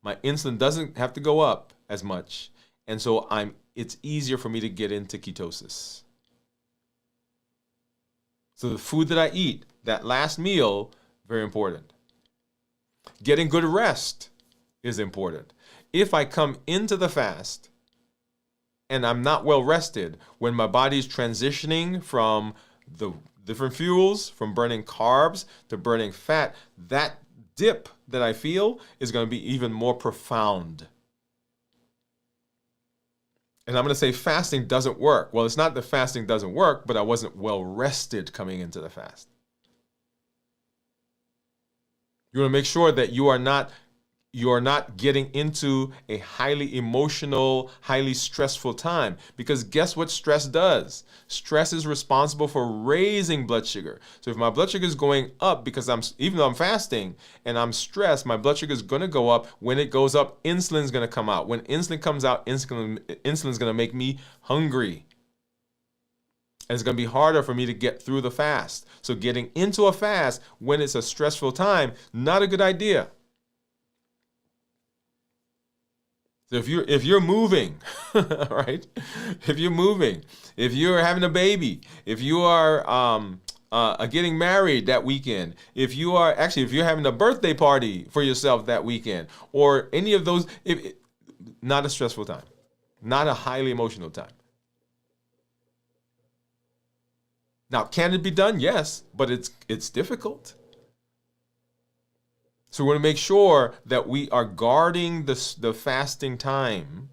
My insulin doesn't have to go up as much, and so it's easier for me to get into ketosis. So the food that I eat, that last meal, very important. Getting good rest is important. If I come into the fast and I'm not well rested, when my body's transitioning from the different fuels, from burning carbs to burning fat, that dip that I feel is going to be even more profound. And I'm going to say fasting doesn't work. Well, it's not that fasting doesn't work, but I wasn't well rested coming into the fast. You want to make sure that you are not getting into a highly emotional, highly stressful time. Because guess what stress does? Stress is responsible for raising blood sugar. So if my blood sugar is going up because even though I'm fasting and I'm stressed, my blood sugar is going to go up. When it goes up, insulin is going to come out. When insulin comes out, insulin is going to make me hungry. And it's going to be harder for me to get through the fast. So getting into a fast when it's a stressful time, not a good idea. So if you're moving, right? If you're moving, if you're having a baby, if you are getting married that weekend, if you're having a birthday party for yourself that weekend, or any of those, not a stressful time, not a highly emotional time. Now, can it be done? Yes, but it's difficult. So we want to make sure that we are guarding the fasting time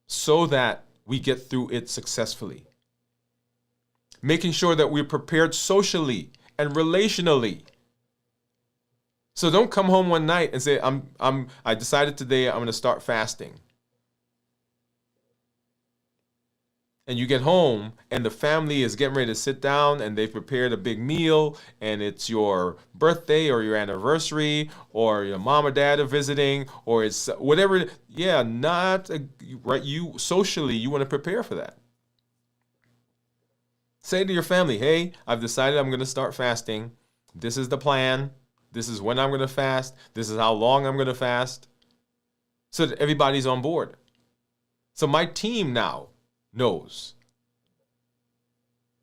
so that we get through it successfully. Making sure that we're prepared socially and relationally. So don't come home one night and say, I decided today I'm going to start fasting. And you get home and the family is getting ready to sit down and they've prepared a big meal and it's your birthday or your anniversary or your mom or dad are visiting or it's whatever. Yeah, right. You socially, you want to prepare for that. Say to your family, hey, I've decided I'm going to start fasting. This is the plan. This is when I'm going to fast. This is how long I'm going to fast. So that everybody's on board. So my team now knows.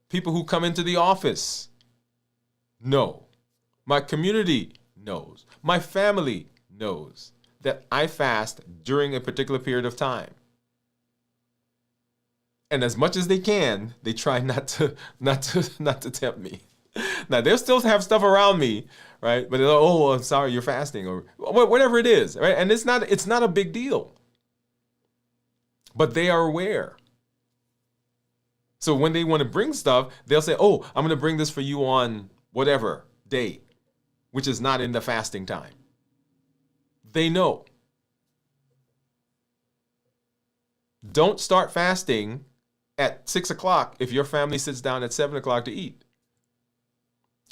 People who come into the office know. My community knows. My family knows that I fast during a particular period of time. And as much as they can, they try not to tempt me. Now they'll still have stuff around me, right? But they're like, oh, I'm sorry, you're fasting, or whatever it is, right? And it's not a big deal. But they are aware. So when they want to bring stuff, they'll say, oh, I'm going to bring this for you on whatever day, which is not in the fasting time. They know. Don't start fasting at 6 o'clock if your family sits down at 7 o'clock to eat.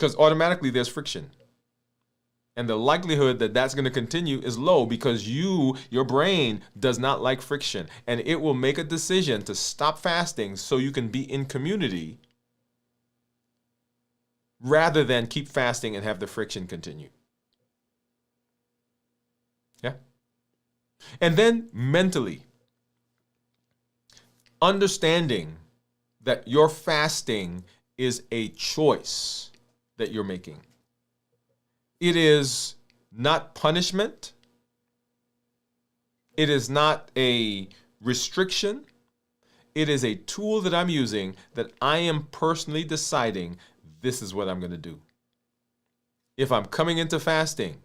because automatically there's friction. And the likelihood that that's going to continue is low because your brain does not like friction. And it will make a decision to stop fasting so you can be in community rather than keep fasting and have the friction continue. Yeah. And then mentally, understanding that your fasting is a choice that you're making. It is not punishment. It is not a restriction. It is a tool that I'm using that I am personally deciding this is what I'm going to do. If I'm coming into fasting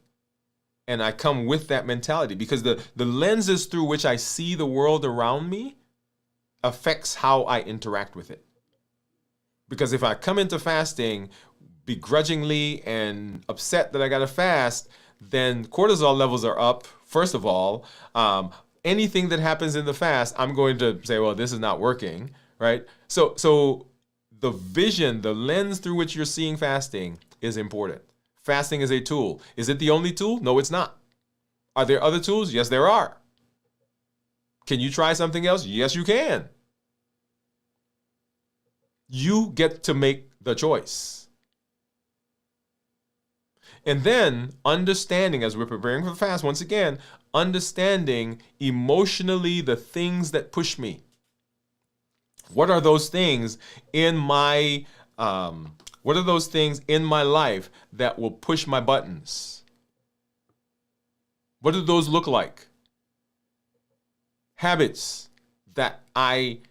and I come with that mentality, because the lenses through which I see the world around me affects how I interact with it. Because if I come into fasting begrudgingly and upset that I got to fast, then cortisol levels are up. First of all, anything that happens in the fast, I'm going to say, well, this is not working, right? So the vision, the lens through which you're seeing fasting is important. Fasting is a tool. Is it the only tool? No, it's not. Are there other tools? Yes, there are. Can you try something else? Yes, you can. You get to make the choice. And then understanding, as we're preparing for the fast, once again, understanding emotionally the things that push me. What are those things in my life that will push my buttons? What do those look like? Habits that I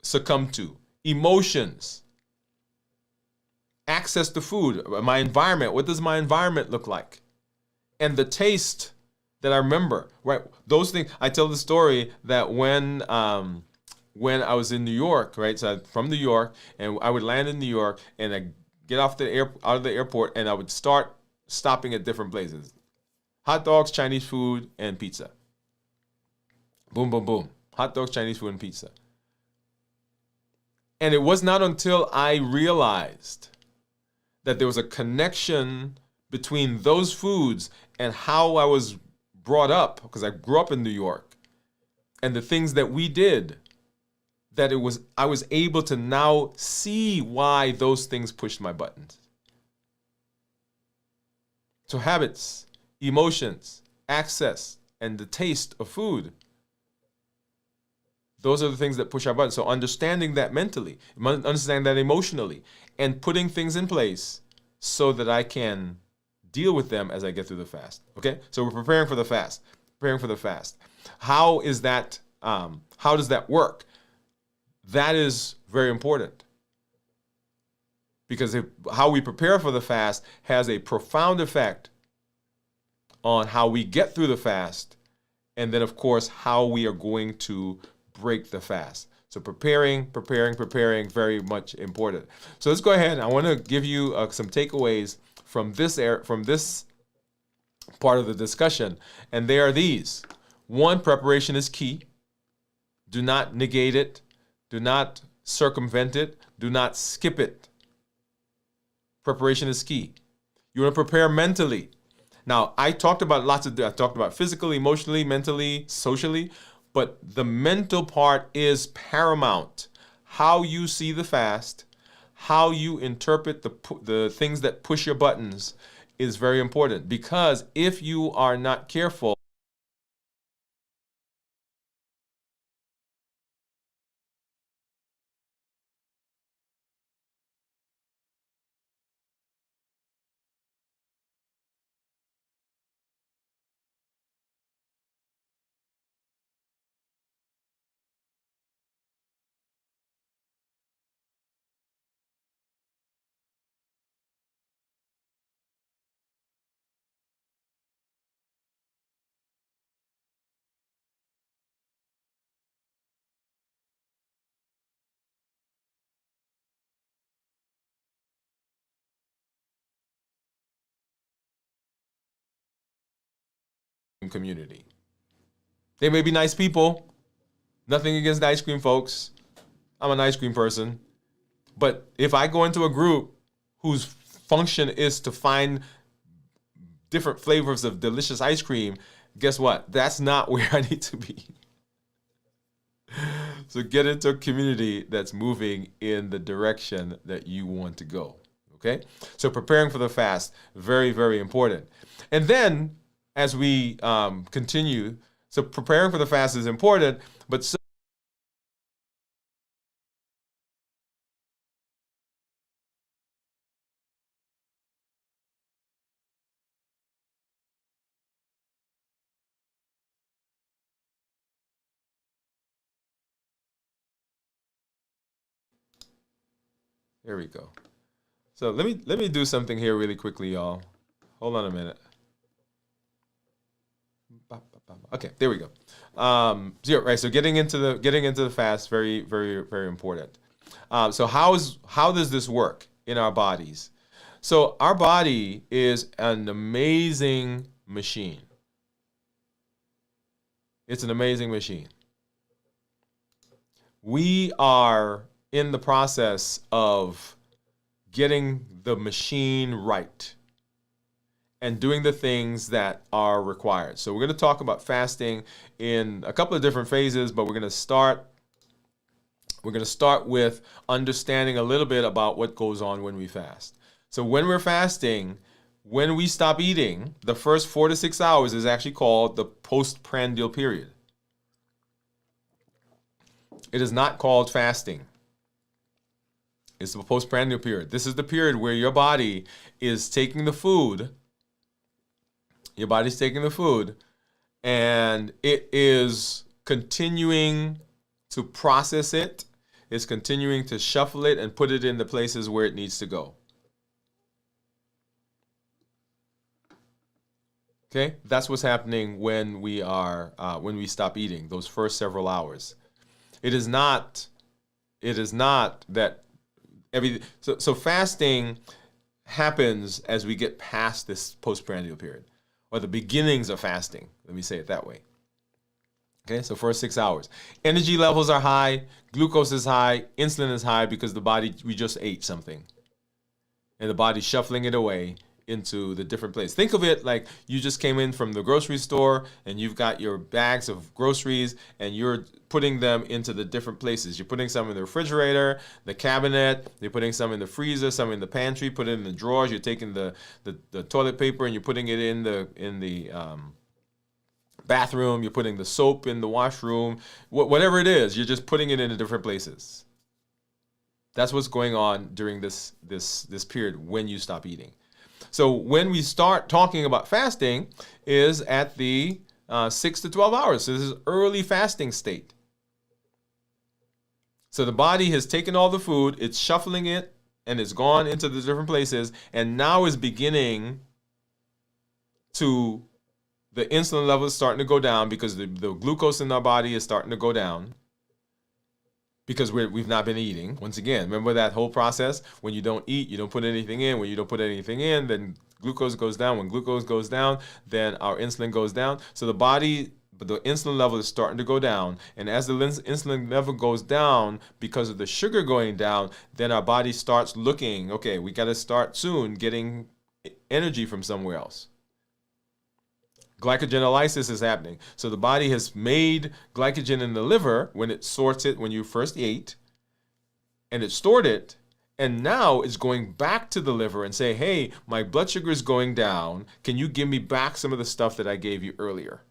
succumb to, emotions, access to food, my environment. What does my environment look like? And the taste that I remember, right? Those things. I tell the story that when I was in New York, right? So I'm from New York, and I would land in New York, and I get out of the airport, and I would start stopping at different places: hot dogs, Chinese food, and pizza. Boom, boom, boom. Hot dogs, Chinese food, and pizza. And it was not until I realized that there was a connection between those foods and how I was brought up, because I grew up in New York, and the things that we did, that I was able to now see why those things pushed my buttons. So habits, emotions, access, and the taste of food, those are the things that push our buttons. So understanding that mentally, understanding that emotionally, and putting things in place so that I can deal with them as I get through the fast. Okay? So we're preparing for the fast. How is that? How does that work? That is very important. Because how we prepare for the fast has a profound effect on how we get through the fast, and then, of course, how we are going to break the fast. So preparing, very much important. So let's go ahead. I want to give you some takeaways from this part of the discussion, and they are these. 1, preparation is key. Do not negate it. Do not circumvent it. Do not skip it. Preparation is key. You want to prepare mentally. Now, I talked about physically, emotionally, mentally, socially, but the mental part is paramount. How you see the fast, how you interpret the things that push your buttons is very important, because if you are not careful, community. They may be nice people. Nothing against the ice cream folks. I'm an ice cream person. But if I go into a group whose function is to find different flavors of delicious ice cream, guess what? That's not where I need to be. So get into a community that's moving in the direction that you want to go. Okay? So preparing for the fast, very, very important. And then as we continue, so preparing for the fast is important, but so there we go. So let me do something here really quickly, y'all. Hold on a minute. Okay, there we go. Right. So getting into the fast, very, very, very important. So how does this work in our bodies? So our body is an amazing machine. It's an amazing machine. We are in the process of getting the machine right and doing the things that are required. So we're going to talk about fasting in a couple of different phases, but we're going to start with understanding a little bit about what goes on when we fast. So when we're fasting, when we stop eating, the first 4 to 6 hours is actually called the postprandial period. It is not called fasting. It's the postprandial period. This is the period where your body is taking the food. Your body's taking the food, and it is continuing to process it. It's continuing to shuffle it and put it in the places where it needs to go. Okay, that's what's happening when we stop eating. Those first several hours. It is not that. So fasting happens as we get past this postprandial period, or the beginnings of fasting. Let me say it that way. Okay, so first 6 hours. Energy levels are high, glucose is high, insulin is high because we just ate something. And the body's shuffling it away into the different places. Think of it like you just came in from the grocery store and you've got your bags of groceries and you're putting them into the different places. You're putting some in the refrigerator, the cabinet, you're putting some in the freezer, some in the pantry, put it in the drawers, you're taking the toilet paper and you're putting it in the bathroom, you're putting the soap in the washroom, whatever it is, you're just putting it into different places. That's what's going on during this period when you stop eating. So when we start talking about fasting is at the 6 to 12 hours. So this is early fasting state. So the body has taken all the food, it's shuffling it, and it's gone into the different places, and now is beginning to, the insulin level is starting to go down because the glucose in our body is starting to go down. Because we've not been eating. Once again, remember that whole process? When you don't eat, you don't put anything in. When you don't put anything in, then glucose goes down. When glucose goes down, then our insulin goes down. So the insulin level is starting to go down. And as the insulin level goes down, because of the sugar going down, then our body starts looking, okay, we got to start soon getting energy from somewhere else. Glycogenolysis is happening. So the body has made glycogen in the liver when it sorts it when you first ate, and it stored it, and now it's going back to the liver and say, hey, my blood sugar is going down. Can you give me back some of the stuff that I gave you earlier?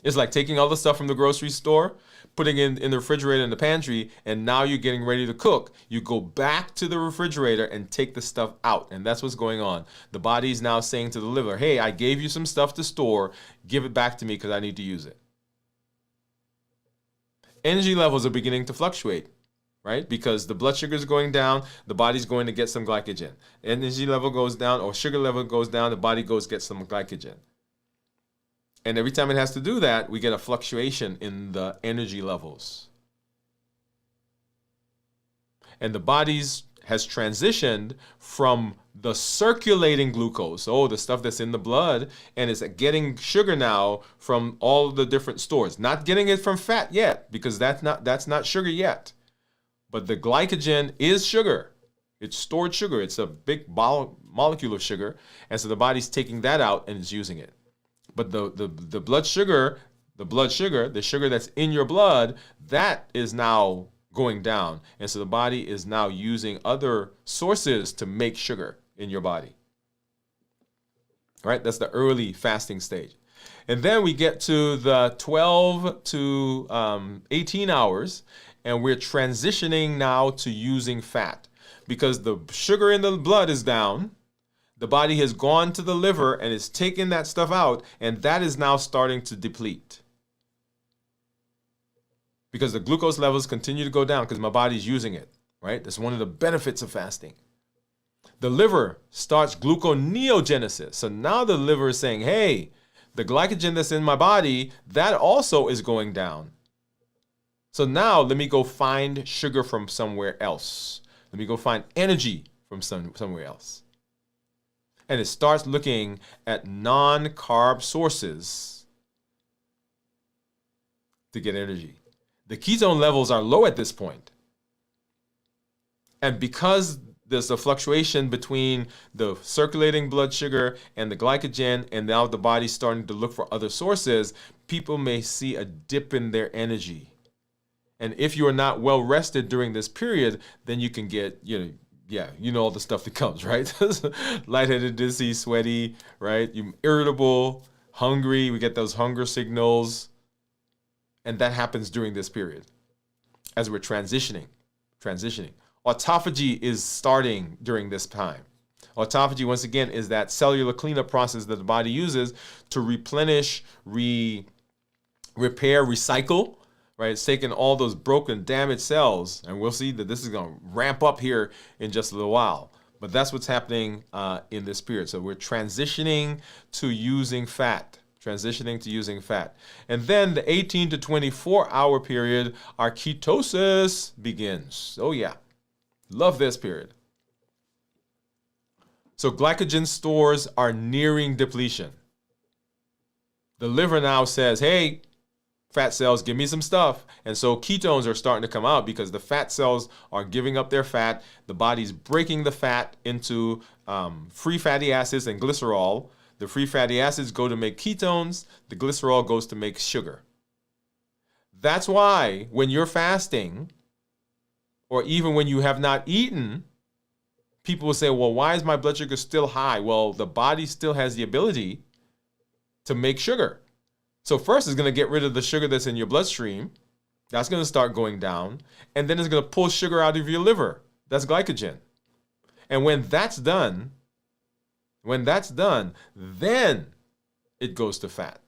It's like taking all the stuff from the grocery store, putting it in the refrigerator in the pantry, and now you're getting ready to cook. You go back to the refrigerator and take the stuff out, and that's what's going on. The body is now saying to the liver, hey, I gave you some stuff to store. Give it back to me because I need to use it. Energy levels are beginning to fluctuate, right? Because the blood sugar is going down, the body's going to get some glycogen. Energy level goes down or sugar level goes down, the body goes get some glycogen. And every time it has to do that, we get a fluctuation in the energy levels. And the body has transitioned from the circulating glucose, the stuff that's in the blood, and it's getting sugar now from all the different stores. Not getting it from fat yet, because that's not sugar yet. But the glycogen is sugar. It's stored sugar. It's a big molecule of sugar. And so the body's taking that out and it's using it. But the blood sugar, the sugar that's in your blood, that is now going down. And so the body is now using other sources to make sugar in your body. All right? That's the early fasting stage. And then we get to the 12 to 18 hours, and we're transitioning now to using fat. Because the sugar in the blood is down, the body has gone to the liver and is taking that stuff out, and that is now starting to deplete. Because the glucose levels continue to go down because my body's using it, right? That's one of the benefits of fasting. The liver starts gluconeogenesis. So now the liver is saying, hey, the glycogen that's in my body, that also is going down. So now let me go find sugar from somewhere else. Let me go find energy from somewhere else. And it starts looking at non-carb sources to get energy. The ketone levels are low at this point. And because there's a fluctuation between the circulating blood sugar and the glycogen, and now the body's starting to look for other sources, people may see a dip in their energy. And if you are not well rested during this period, then you can get, all the stuff that comes, right? Lightheaded, dizzy, sweaty, right? You're irritable, hungry. We get those hunger signals. And that happens during this period as we're transitioning. Autophagy is starting during this time. Autophagy, once again, is that cellular cleanup process that the body uses to replenish, repair, recycle. Right, it's taking all those broken, damaged cells, and we'll see that this is going to ramp up here in just a little while. But that's what's happening in this period. So we're transitioning to using fat. And then the 18 to 24-hour period, our ketosis begins. Oh, yeah. Love this period. So glycogen stores are nearing depletion. The liver now says, hey, fat cells, give me some stuff. And so ketones are starting to come out because the fat cells are giving up their fat. The body's breaking the fat into free fatty acids and glycerol. The free fatty acids go to make ketones. The glycerol goes to make sugar. That's why when you're fasting, or even when you have not eaten, people will say, well, why is my blood sugar still high? Well, the body still has the ability to make sugar. So first it's going to get rid of the sugar that's in your bloodstream. That's going to start going down. And then it's going to pull sugar out of your liver. That's glycogen. And when that's done, then it goes to fat.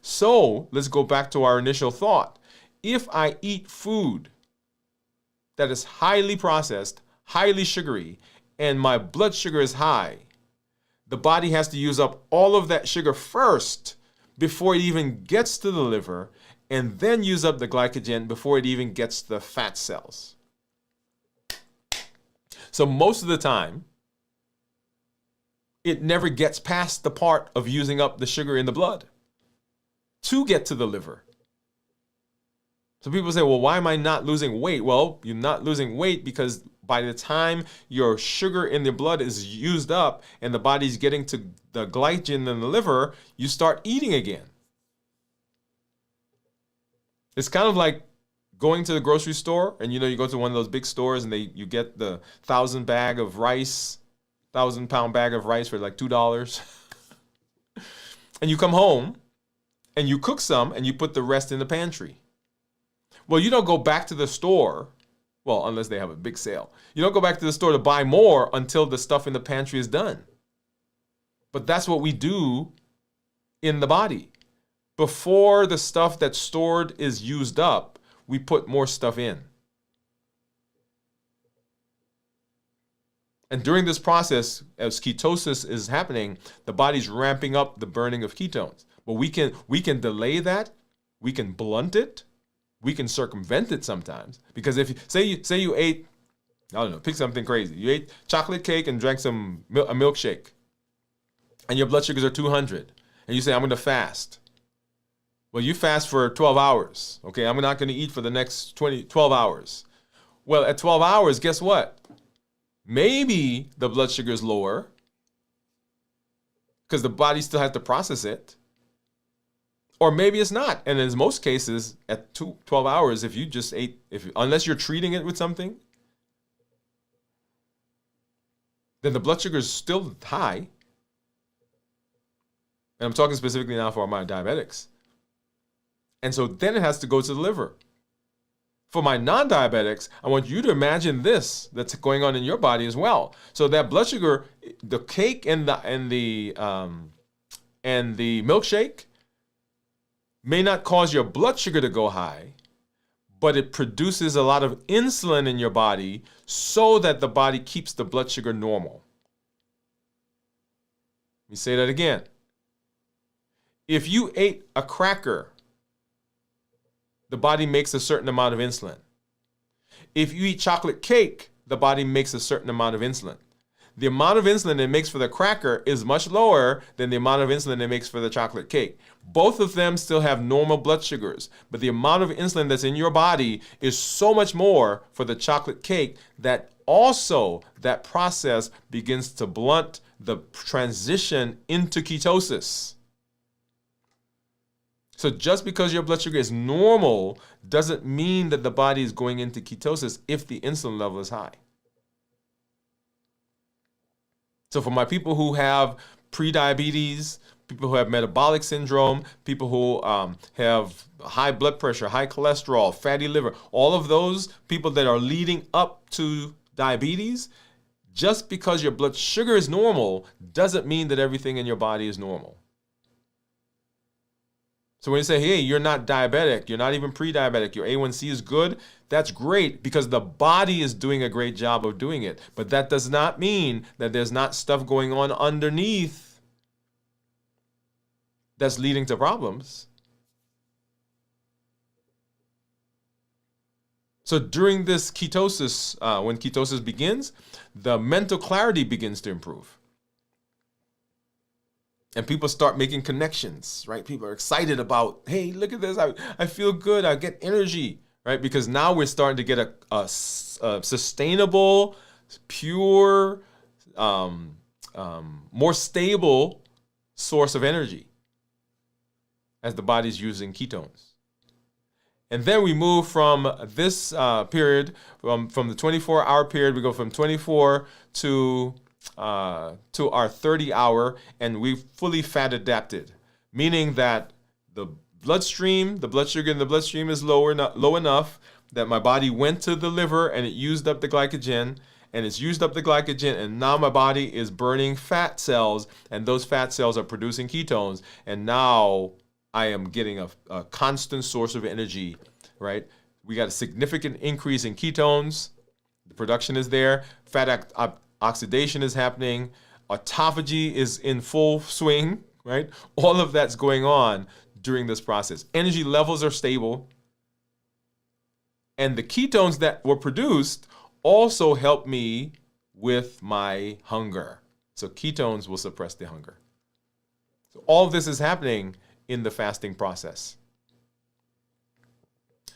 So let's go back to our initial thought. If I eat food that is highly processed, highly sugary, and my blood sugar is high, the body has to use up all of that sugar first before it even gets to the liver, and then use up the glycogen before it even gets to the fat cells. So most of the time, it never gets past the part of using up the sugar in the blood to get to the liver. So people say, well, why am I not losing weight? Well, you're not losing weight because by the time your sugar in the blood is used up and the body's getting to the glycogen in the liver, you start eating again. It's kind of like going to the grocery store, and you go to one of those big stores and you get the 1,000-pound bag of rice for like $2. And you come home and you cook some and you put the rest in the pantry. Well, you don't go back to the store, well, unless they have a big sale. You don't go back to the store to buy more until the stuff in the pantry is done. But that's what we do in the body. Before the stuff that's stored is used up, we put more stuff in. And during this process, as ketosis is happening, the body's ramping up the burning of ketones. But we can delay that, we can blunt it, we can circumvent it sometimes. Because if say you ate, I don't know, pick something crazy. You ate chocolate cake and drank a milkshake, and your blood sugars are 200, and you say, I'm going to fast. Well, you fast for 12 hours. Okay, I'm not going to eat for the next 12 hours. Well, at 12 hours, guess what? Maybe the blood sugar is lower because the body still has to process it. Or maybe it's not. And in most cases, at 12 hours, if you just ate, unless you're treating it with something, then the blood sugar is still high. And I'm talking specifically now for my diabetics. And so then it has to go to the liver. For my non-diabetics, I want you to imagine this that's going on in your body as well. So that blood sugar, the cake and the milkshake may not cause your blood sugar to go high, but it produces a lot of insulin in your body so that the body keeps the blood sugar normal. Let me say that again. If you ate a cracker, the body makes a certain amount of insulin. If you eat chocolate cake, the body makes a certain amount of insulin. The amount of insulin it makes for the cracker is much lower than the amount of insulin it makes for the chocolate cake. Both of them still have normal blood sugars, but the amount of insulin that's in your body is so much more for the chocolate cake that also that process begins to blunt the transition into ketosis. So just because your blood sugar is normal doesn't mean that the body is going into ketosis if the insulin level is high. So for my people who have prediabetes, people who have metabolic syndrome, people who have high blood pressure, high cholesterol, fatty liver, all of those people that are leading up to diabetes, just because your blood sugar is normal doesn't mean that everything in your body is normal. So when you say, hey, you're not diabetic, you're not even pre-diabetic, your A1C is good, that's great because the body is doing a great job of doing it. But that does not mean that there's not stuff going on underneath that's leading to problems. So during this ketosis, when ketosis begins, the mental clarity begins to improve. And people start making connections, right? People are excited about, hey, look at this. I feel good. I get energy, right? Because now we're starting to get a sustainable, pure, more stable source of energy as the body's using ketones. And then we move from this period, from the 24-hour period, we go from 24 to our 30-hour, and we've fully fat adapted, meaning that the blood sugar in the bloodstream is low enough that my body went to the liver and it used up the glycogen, and now my body is burning fat cells, and those fat cells are producing ketones, and now I am getting a constant source of energy, right? We got a significant increase in ketones. The production is there. Fat oxidation is happening. Autophagy is in full swing, right? All of that's going on during this process. Energy levels are stable. And the ketones that were produced also help me with my hunger. So ketones will suppress the hunger. So all of this is happening in the fasting process.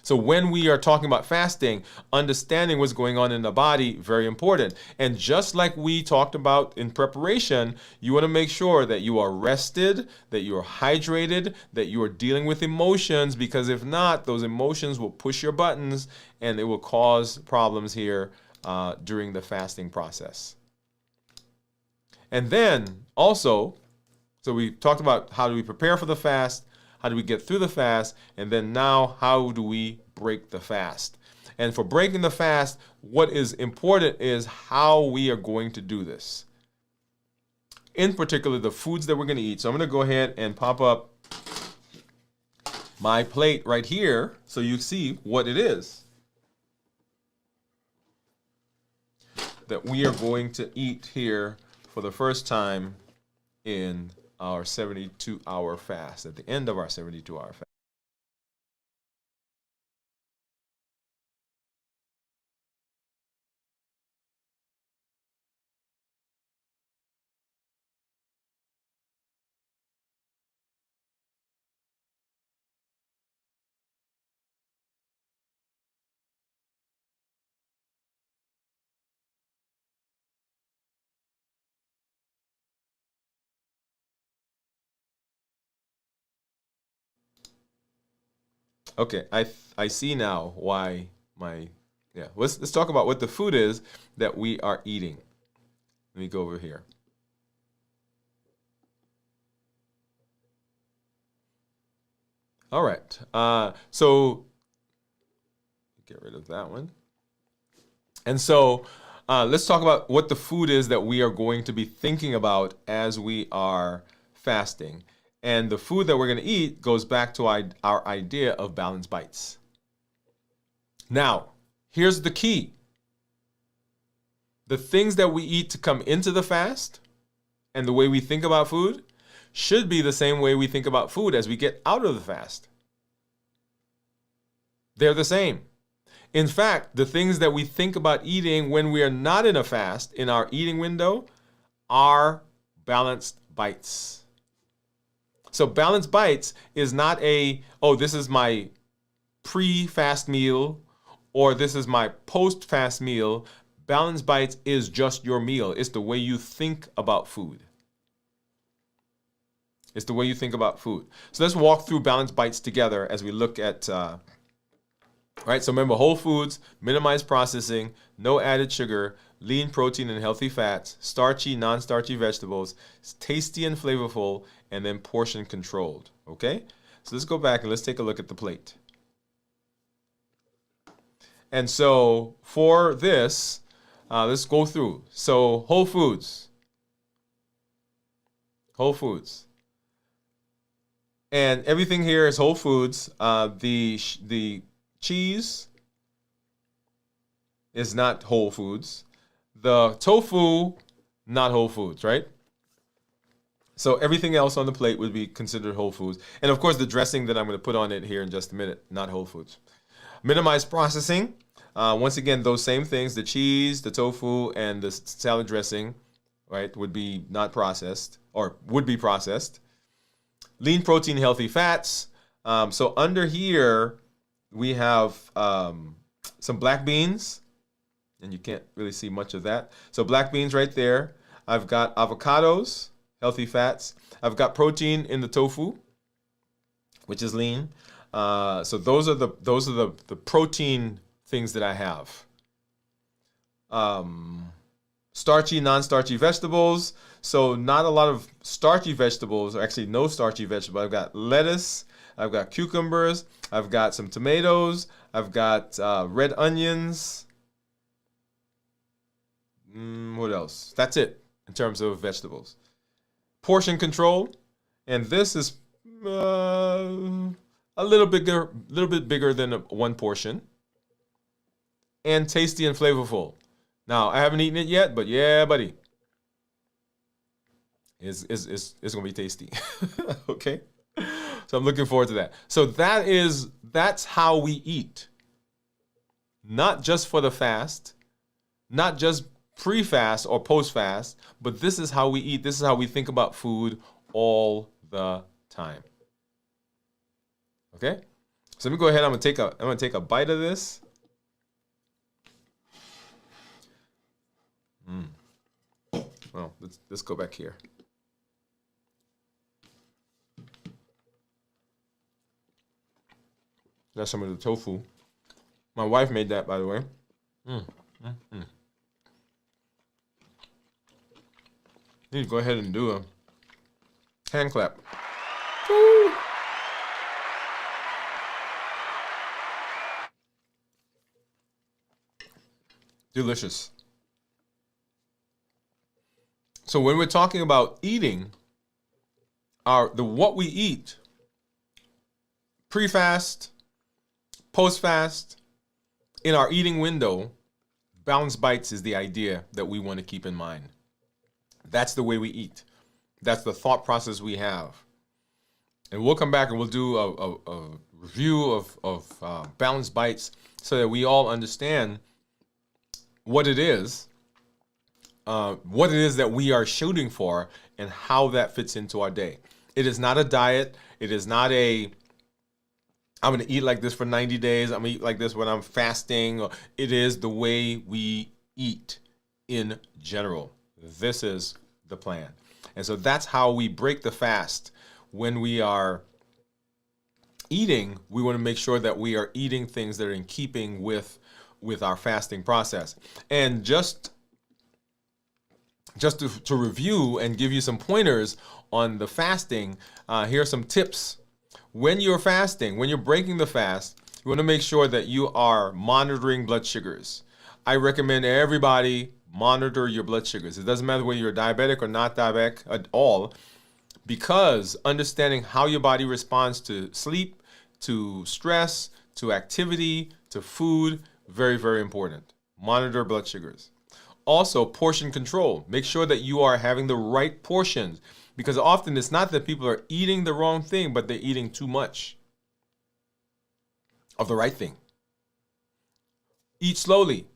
So when we are talking about fasting, understanding what's going on in the body, very important. And just like we talked about in preparation, you want to make sure that you are rested, that you are hydrated, that you are dealing with emotions, because if not, those emotions will push your buttons and it will cause problems here during the fasting process. And then also, so we talked about how do we prepare for the fast, how do we get through the fast, and then now how do we break the fast? And for breaking the fast, what is important is how we are going to do this. In particular, the foods that we're going to eat. So I'm going to go ahead and pop up my plate right here so you see what it is that we are going to eat here for the first time in our 72-hour fast, at the end of our 72-hour fast. Okay, I see now why yeah. Let's talk about what the food is that we are eating. Let me go over here. All right. So get rid of that one. And so let's talk about what the food is that we are going to be thinking about as we are fasting. And the food that we're going to eat goes back to our idea of balanced bites. Now, here's the key. The things that we eat to come into the fast and the way we think about food should be the same way we think about food as we get out of the fast. They're the same. In fact, the things that we think about eating when we are not in a fast, in our eating window, are balanced bites. So balanced bites is not this is my pre-fast meal or this is my post-fast meal. Balanced bites is just your meal. It's the way you think about food. It's the way you think about food. So let's walk through balanced bites together as we look at right, so remember, whole foods, minimized processing, no added sugar, lean protein and healthy fats, starchy, non-starchy vegetables, tasty and flavorful, and then portion controlled. Okay? So let's go back and let's take a look at the plate. And so for this, let's go through. So whole foods. Whole foods. And everything here is whole foods. The cheese is not whole foods. The tofu, not whole foods, right? So everything else on the plate would be considered whole foods. And of course, the dressing that I'm going to put on it here in just a minute, not whole foods. Minimized processing. Once again, those same things, the cheese, the tofu, and the salad dressing, right, would be not processed or would be processed. Lean protein, healthy fats. So under here, we have some black beans, and you can't really see much of that. So black beans right there. I've got avocados, healthy fats. I've got protein in the tofu, which is lean. So those are the protein things that I have. Starchy, non-starchy vegetables. So not a lot of starchy vegetables, or actually no starchy vegetables. I've got lettuce. I've got cucumbers. I've got some tomatoes. I've got red onions. What else? That's it in terms of vegetables. Portion control, and this is a little bit bigger than one portion. And tasty and flavorful. Now I haven't eaten it yet, but yeah, buddy, it's gonna be tasty. Okay. So I'm looking forward to that. So that's how we eat. Not just for the fast, not just pre-fast or post-fast, but this is how we eat. This is how we think about food all the time. Okay? So let me go ahead. I'm gonna take a bite of this. Well, let's go back here. That's some of the tofu. My wife made that, by the way. Need to go ahead and do a hand clap. Woo! Delicious. So when we're talking about eating, what we eat, pre-fast, post-fast, in our eating window, balanced bites is the idea that we want to keep in mind. That's the way we eat. That's the thought process we have. And we'll come back and we'll do a review of balanced bites so that we all understand what it is that we are shooting for and how that fits into our day. It is not a diet. It is not I'm going to eat like this for 90 days. I'm going to eat like this when I'm fasting. It is the way we eat in general. This is the plan. And so that's how we break the fast when we are eating, we want to make sure that we are eating things that are in keeping with our fasting process. And just to review and give you some pointers on the fasting, here are some tips. When you're fasting, when you're breaking the fast, you want to make sure that you are monitoring blood sugars. I recommend everybody monitor your blood sugars. It doesn't matter whether you're diabetic or not diabetic at all, because understanding how your body responds to sleep, to stress, to activity, to food, very, very important. Monitor blood sugars. Also, portion control. Make sure that you are having the right portions, because often it's not that people are eating the wrong thing, but they're eating too much of the right thing. Eat slowly.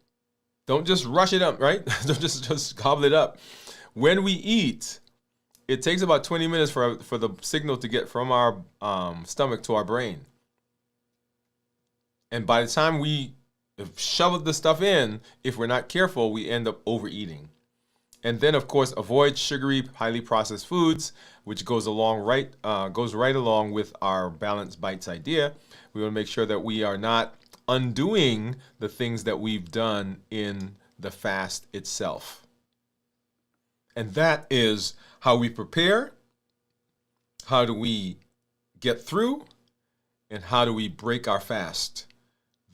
Don't just rush it up, right? Don't just gobble it up. When we eat, it takes about 20 minutes for the signal to get from our stomach to our brain. And by the time we shove the stuff in, if we're not careful, we end up overeating. And then, of course, avoid sugary, highly processed foods, which goes right along with our balanced bites idea. We want to make sure that we are not undoing the things that we've done in the fast itself. And that is how we prepare, how do we get through, and how do we break our fast.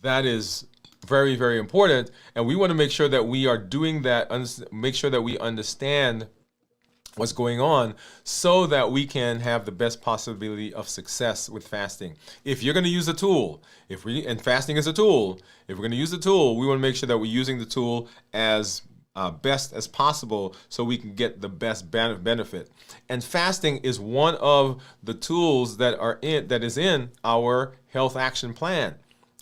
That is very, very important. And we want to make sure that we are doing that, make sure that we understand what's going on so that we can have the best possibility of success with fasting. If you're going to use a tool, and fasting is a tool, if we're going to use the tool, we want to make sure that we're using the tool as best as possible so we can get the best benefit. And fasting is one of the tools that is in our health action plan.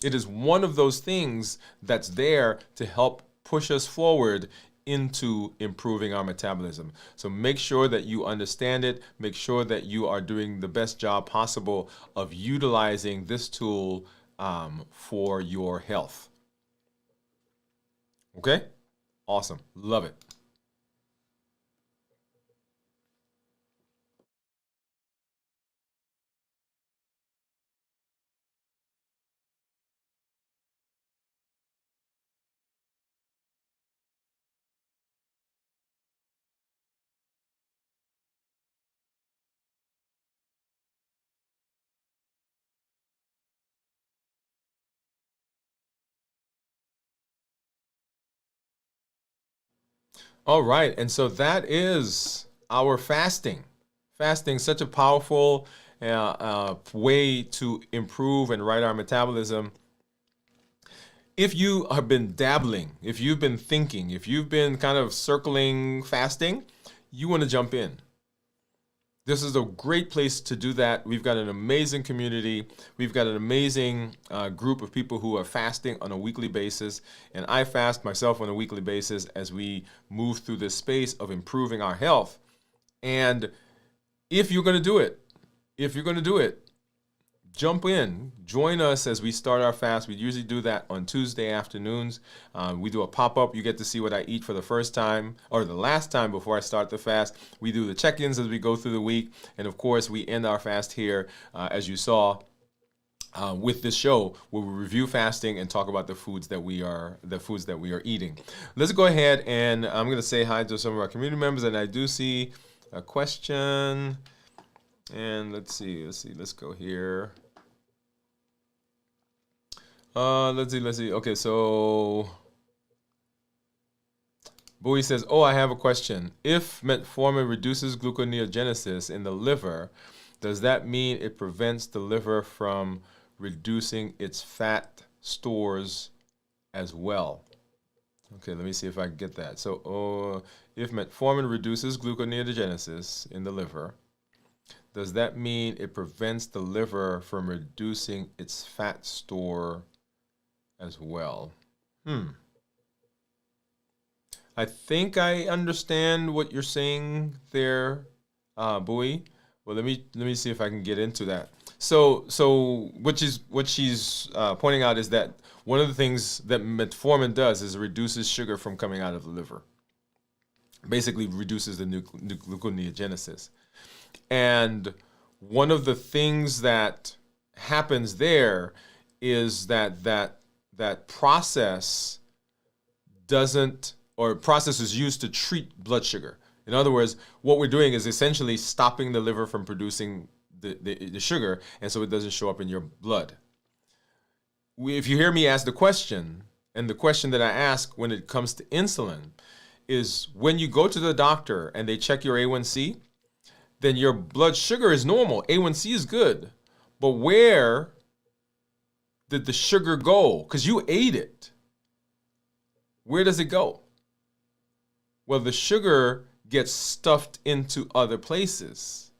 It is one of those things that's there to help push us forward into improving our metabolism. So make sure that you understand it. Make sure that you are doing the best job possible of utilizing this tool for your health. Okay? Awesome. Love it. All right. And so that is our fasting. Fasting, such a powerful way to improve and right our metabolism. If you have been dabbling, if you've been thinking, if you've been kind of circling fasting, you want to jump in. This is a great place to do that. We've got an amazing community. We've got an amazing group of people who are fasting on a weekly basis. And I fast myself on a weekly basis as we move through this space of improving our health. And if you're going to do it, jump in, join us as we start our fast. We usually do that on Tuesday afternoons. We do a pop-up. You get to see what I eat for the first time or the last time before I start the fast. We do the check-ins as we go through the week. And of course, we end our fast here, as you saw, with this show where we review fasting and talk about the foods that we are eating. Let's go ahead and I'm going to say hi to some of our community members. And I do see a question. And let's see. Let's go here. Let's see. Okay, so Bowie says, I have a question. If metformin reduces gluconeogenesis in the liver, does that mean it prevents the liver from reducing its fat stores as well? Okay, let me see if I can get that. So, if metformin reduces gluconeogenesis in the liver, does that mean it prevents the liver from reducing its fat store as well? I think I understand what you're saying there, Bowie. Well, let me see if I can get into that. So what she's pointing out is that one of the things that metformin does is it reduces sugar from coming out of the liver. Basically, reduces the gluconeogenesis. And one of the things that happens there is that process doesn't, or process is used to treat blood sugar. In other words, what we're doing is essentially stopping the liver from producing the sugar, and so it doesn't show up in your blood. If you hear me ask the question, and the question that I ask when it comes to insulin is, when you go to the doctor and they check your A1C, then your blood sugar is normal. A1C is good. But where did the sugar go? Because you ate it. Where does it go? Well, the sugar gets stuffed into other places,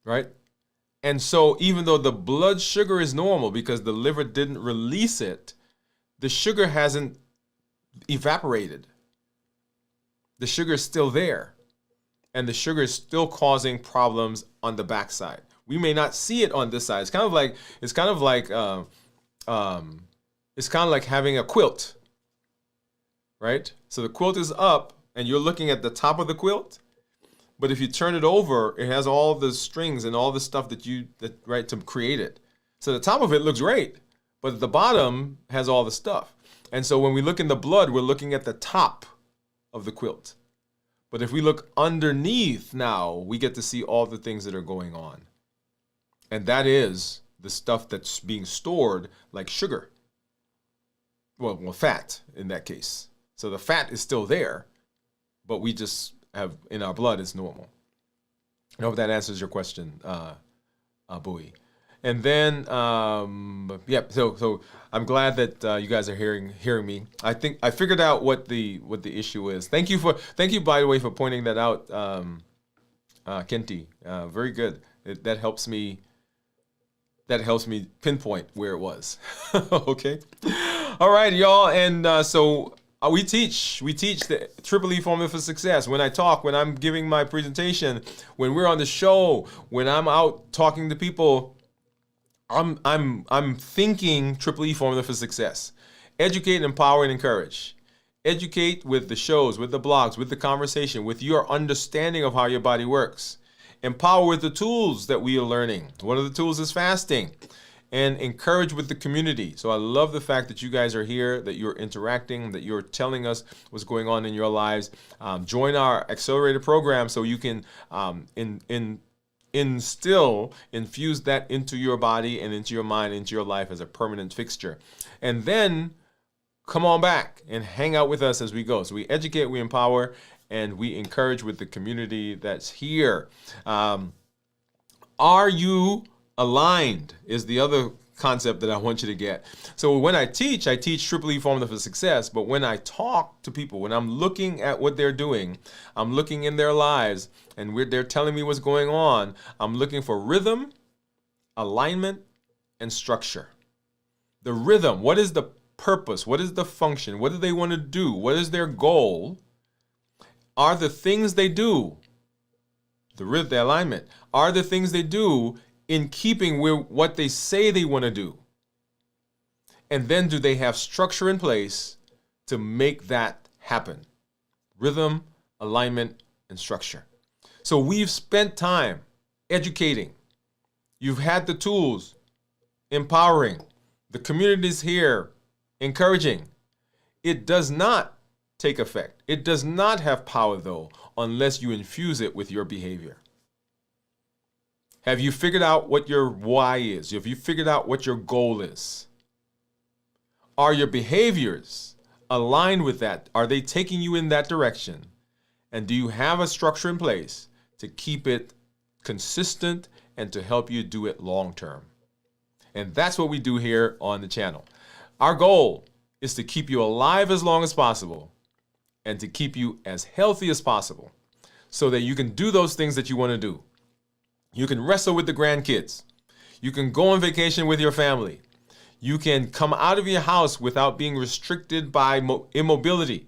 right? And so even though the blood sugar is normal because the liver didn't release it, the sugar hasn't evaporated. The sugar is still there. And the sugar is still causing problems on the backside. We may not see it on this side. It's kind of like having a quilt, right? So the quilt is up, and you're looking at the top of the quilt. But if you turn it over, it has all the strings and all the stuff right, to create it. So the top of it looks great, but the bottom has all the stuff. And so when we look in the blood, we're looking at the top of the quilt. But if we look underneath now, we get to see all the things that are going on. And that is the stuff that's being stored, like sugar. Well, fat in that case. So the fat is still there, but we just have in our blood is normal. I hope that answers your question, Bowie. And then, so I'm glad that you guys are hearing me. I think I figured out what the issue is. Thank you, by the way, for pointing that out, Kenti. Very good. That helps me pinpoint where it was. Okay. All right, y'all. And so we teach the Triple E formula for success. When I talk, when I'm giving my presentation, when we're on the show, when I'm out talking to people, I'm thinking Triple E formula for success. Educate, empower, and encourage. Educate with the shows, with the blogs, with the conversation, with your understanding of how your body works. Empower with the tools that we are learning. One of the tools is fasting. And encourage with the community. So I love the fact that you guys are here, that you're interacting, that you're telling us what's going on in your lives. Join our accelerator program so you can infuse that into your body and into your mind, into your life as a permanent fixture. And then come on back and hang out with us as we go. So we educate, we empower, and we encourage with the community that's here. Are you aligned is the other concept that I want you to get. So when I teach Triple E formula for success, but when I talk to people, when I'm looking at what they're doing, I'm looking in their lives, and they're telling me what's going on, I'm looking for rhythm, alignment, and structure. The rhythm, what is the purpose? What is the function? What do they want to do? What is their goal? Are the things they do, the rhythm, the alignment, are the things they do in keeping with what they say they want to do? And then do they have structure in place to make that happen? Rhythm, alignment, and structure. So we've spent time educating. You've had the tools, empowering. The community's here, encouraging. It does not take effect. It does not have power, though, unless you infuse it with your behavior. Have you figured out what your why is? Have you figured out what your goal is? Are your behaviors aligned with that? Are they taking you in that direction? And do you have a structure in place to keep it consistent and to help you do it long term? And that's what we do here on the channel. Our goal is to keep you alive as long as possible and to keep you as healthy as possible so that you can do those things that you want to do. You can wrestle with the grandkids. You can go on vacation with your family. You can come out of your house without being restricted by immobility.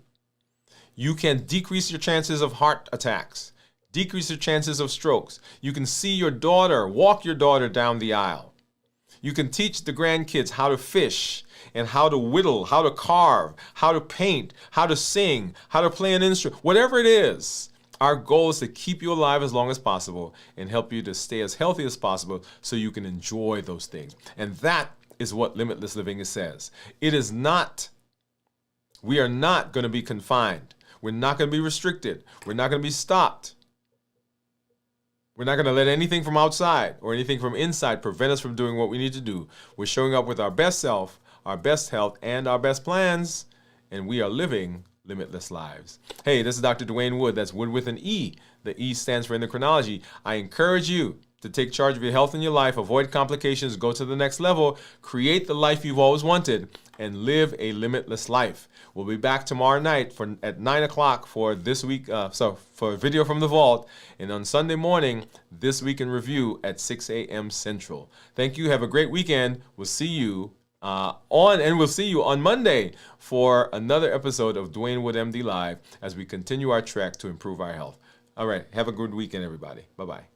You can decrease your chances of heart attacks, decrease your chances of strokes. You can see your daughter, walk your daughter down the aisle. You can teach the grandkids how to fish and how to whittle, how to carve, how to paint, how to sing, how to play an instrument, whatever it is. Our goal is to keep you alive as long as possible and help you to stay as healthy as possible so you can enjoy those things. And that is what limitless living says. It is not, we are not going to be confined. We're not going to be restricted. We're not going to be stopped. We're not going to let anything from outside or anything from inside prevent us from doing what we need to do. We're showing up with our best self, our best health, and our best plans, and we are living limitless lives. Hey, this is Dr. Dwain Woode. That's Wood with an E. The E stands for endocrinology. I encourage you to take charge of your health and your life, avoid complications, go to the next level, create the life you've always wanted, and live a limitless life. We'll be back tomorrow night at 9 o'clock for this week, for a video from the vault, and on Sunday morning, This Week in Review at 6 a.m. Central. Thank you. Have a great weekend. We'll see you we'll see you on Monday for another episode of Dwain Woode MD Live as we continue our trek to improve our health. All right. Have a good weekend, everybody. Bye-bye.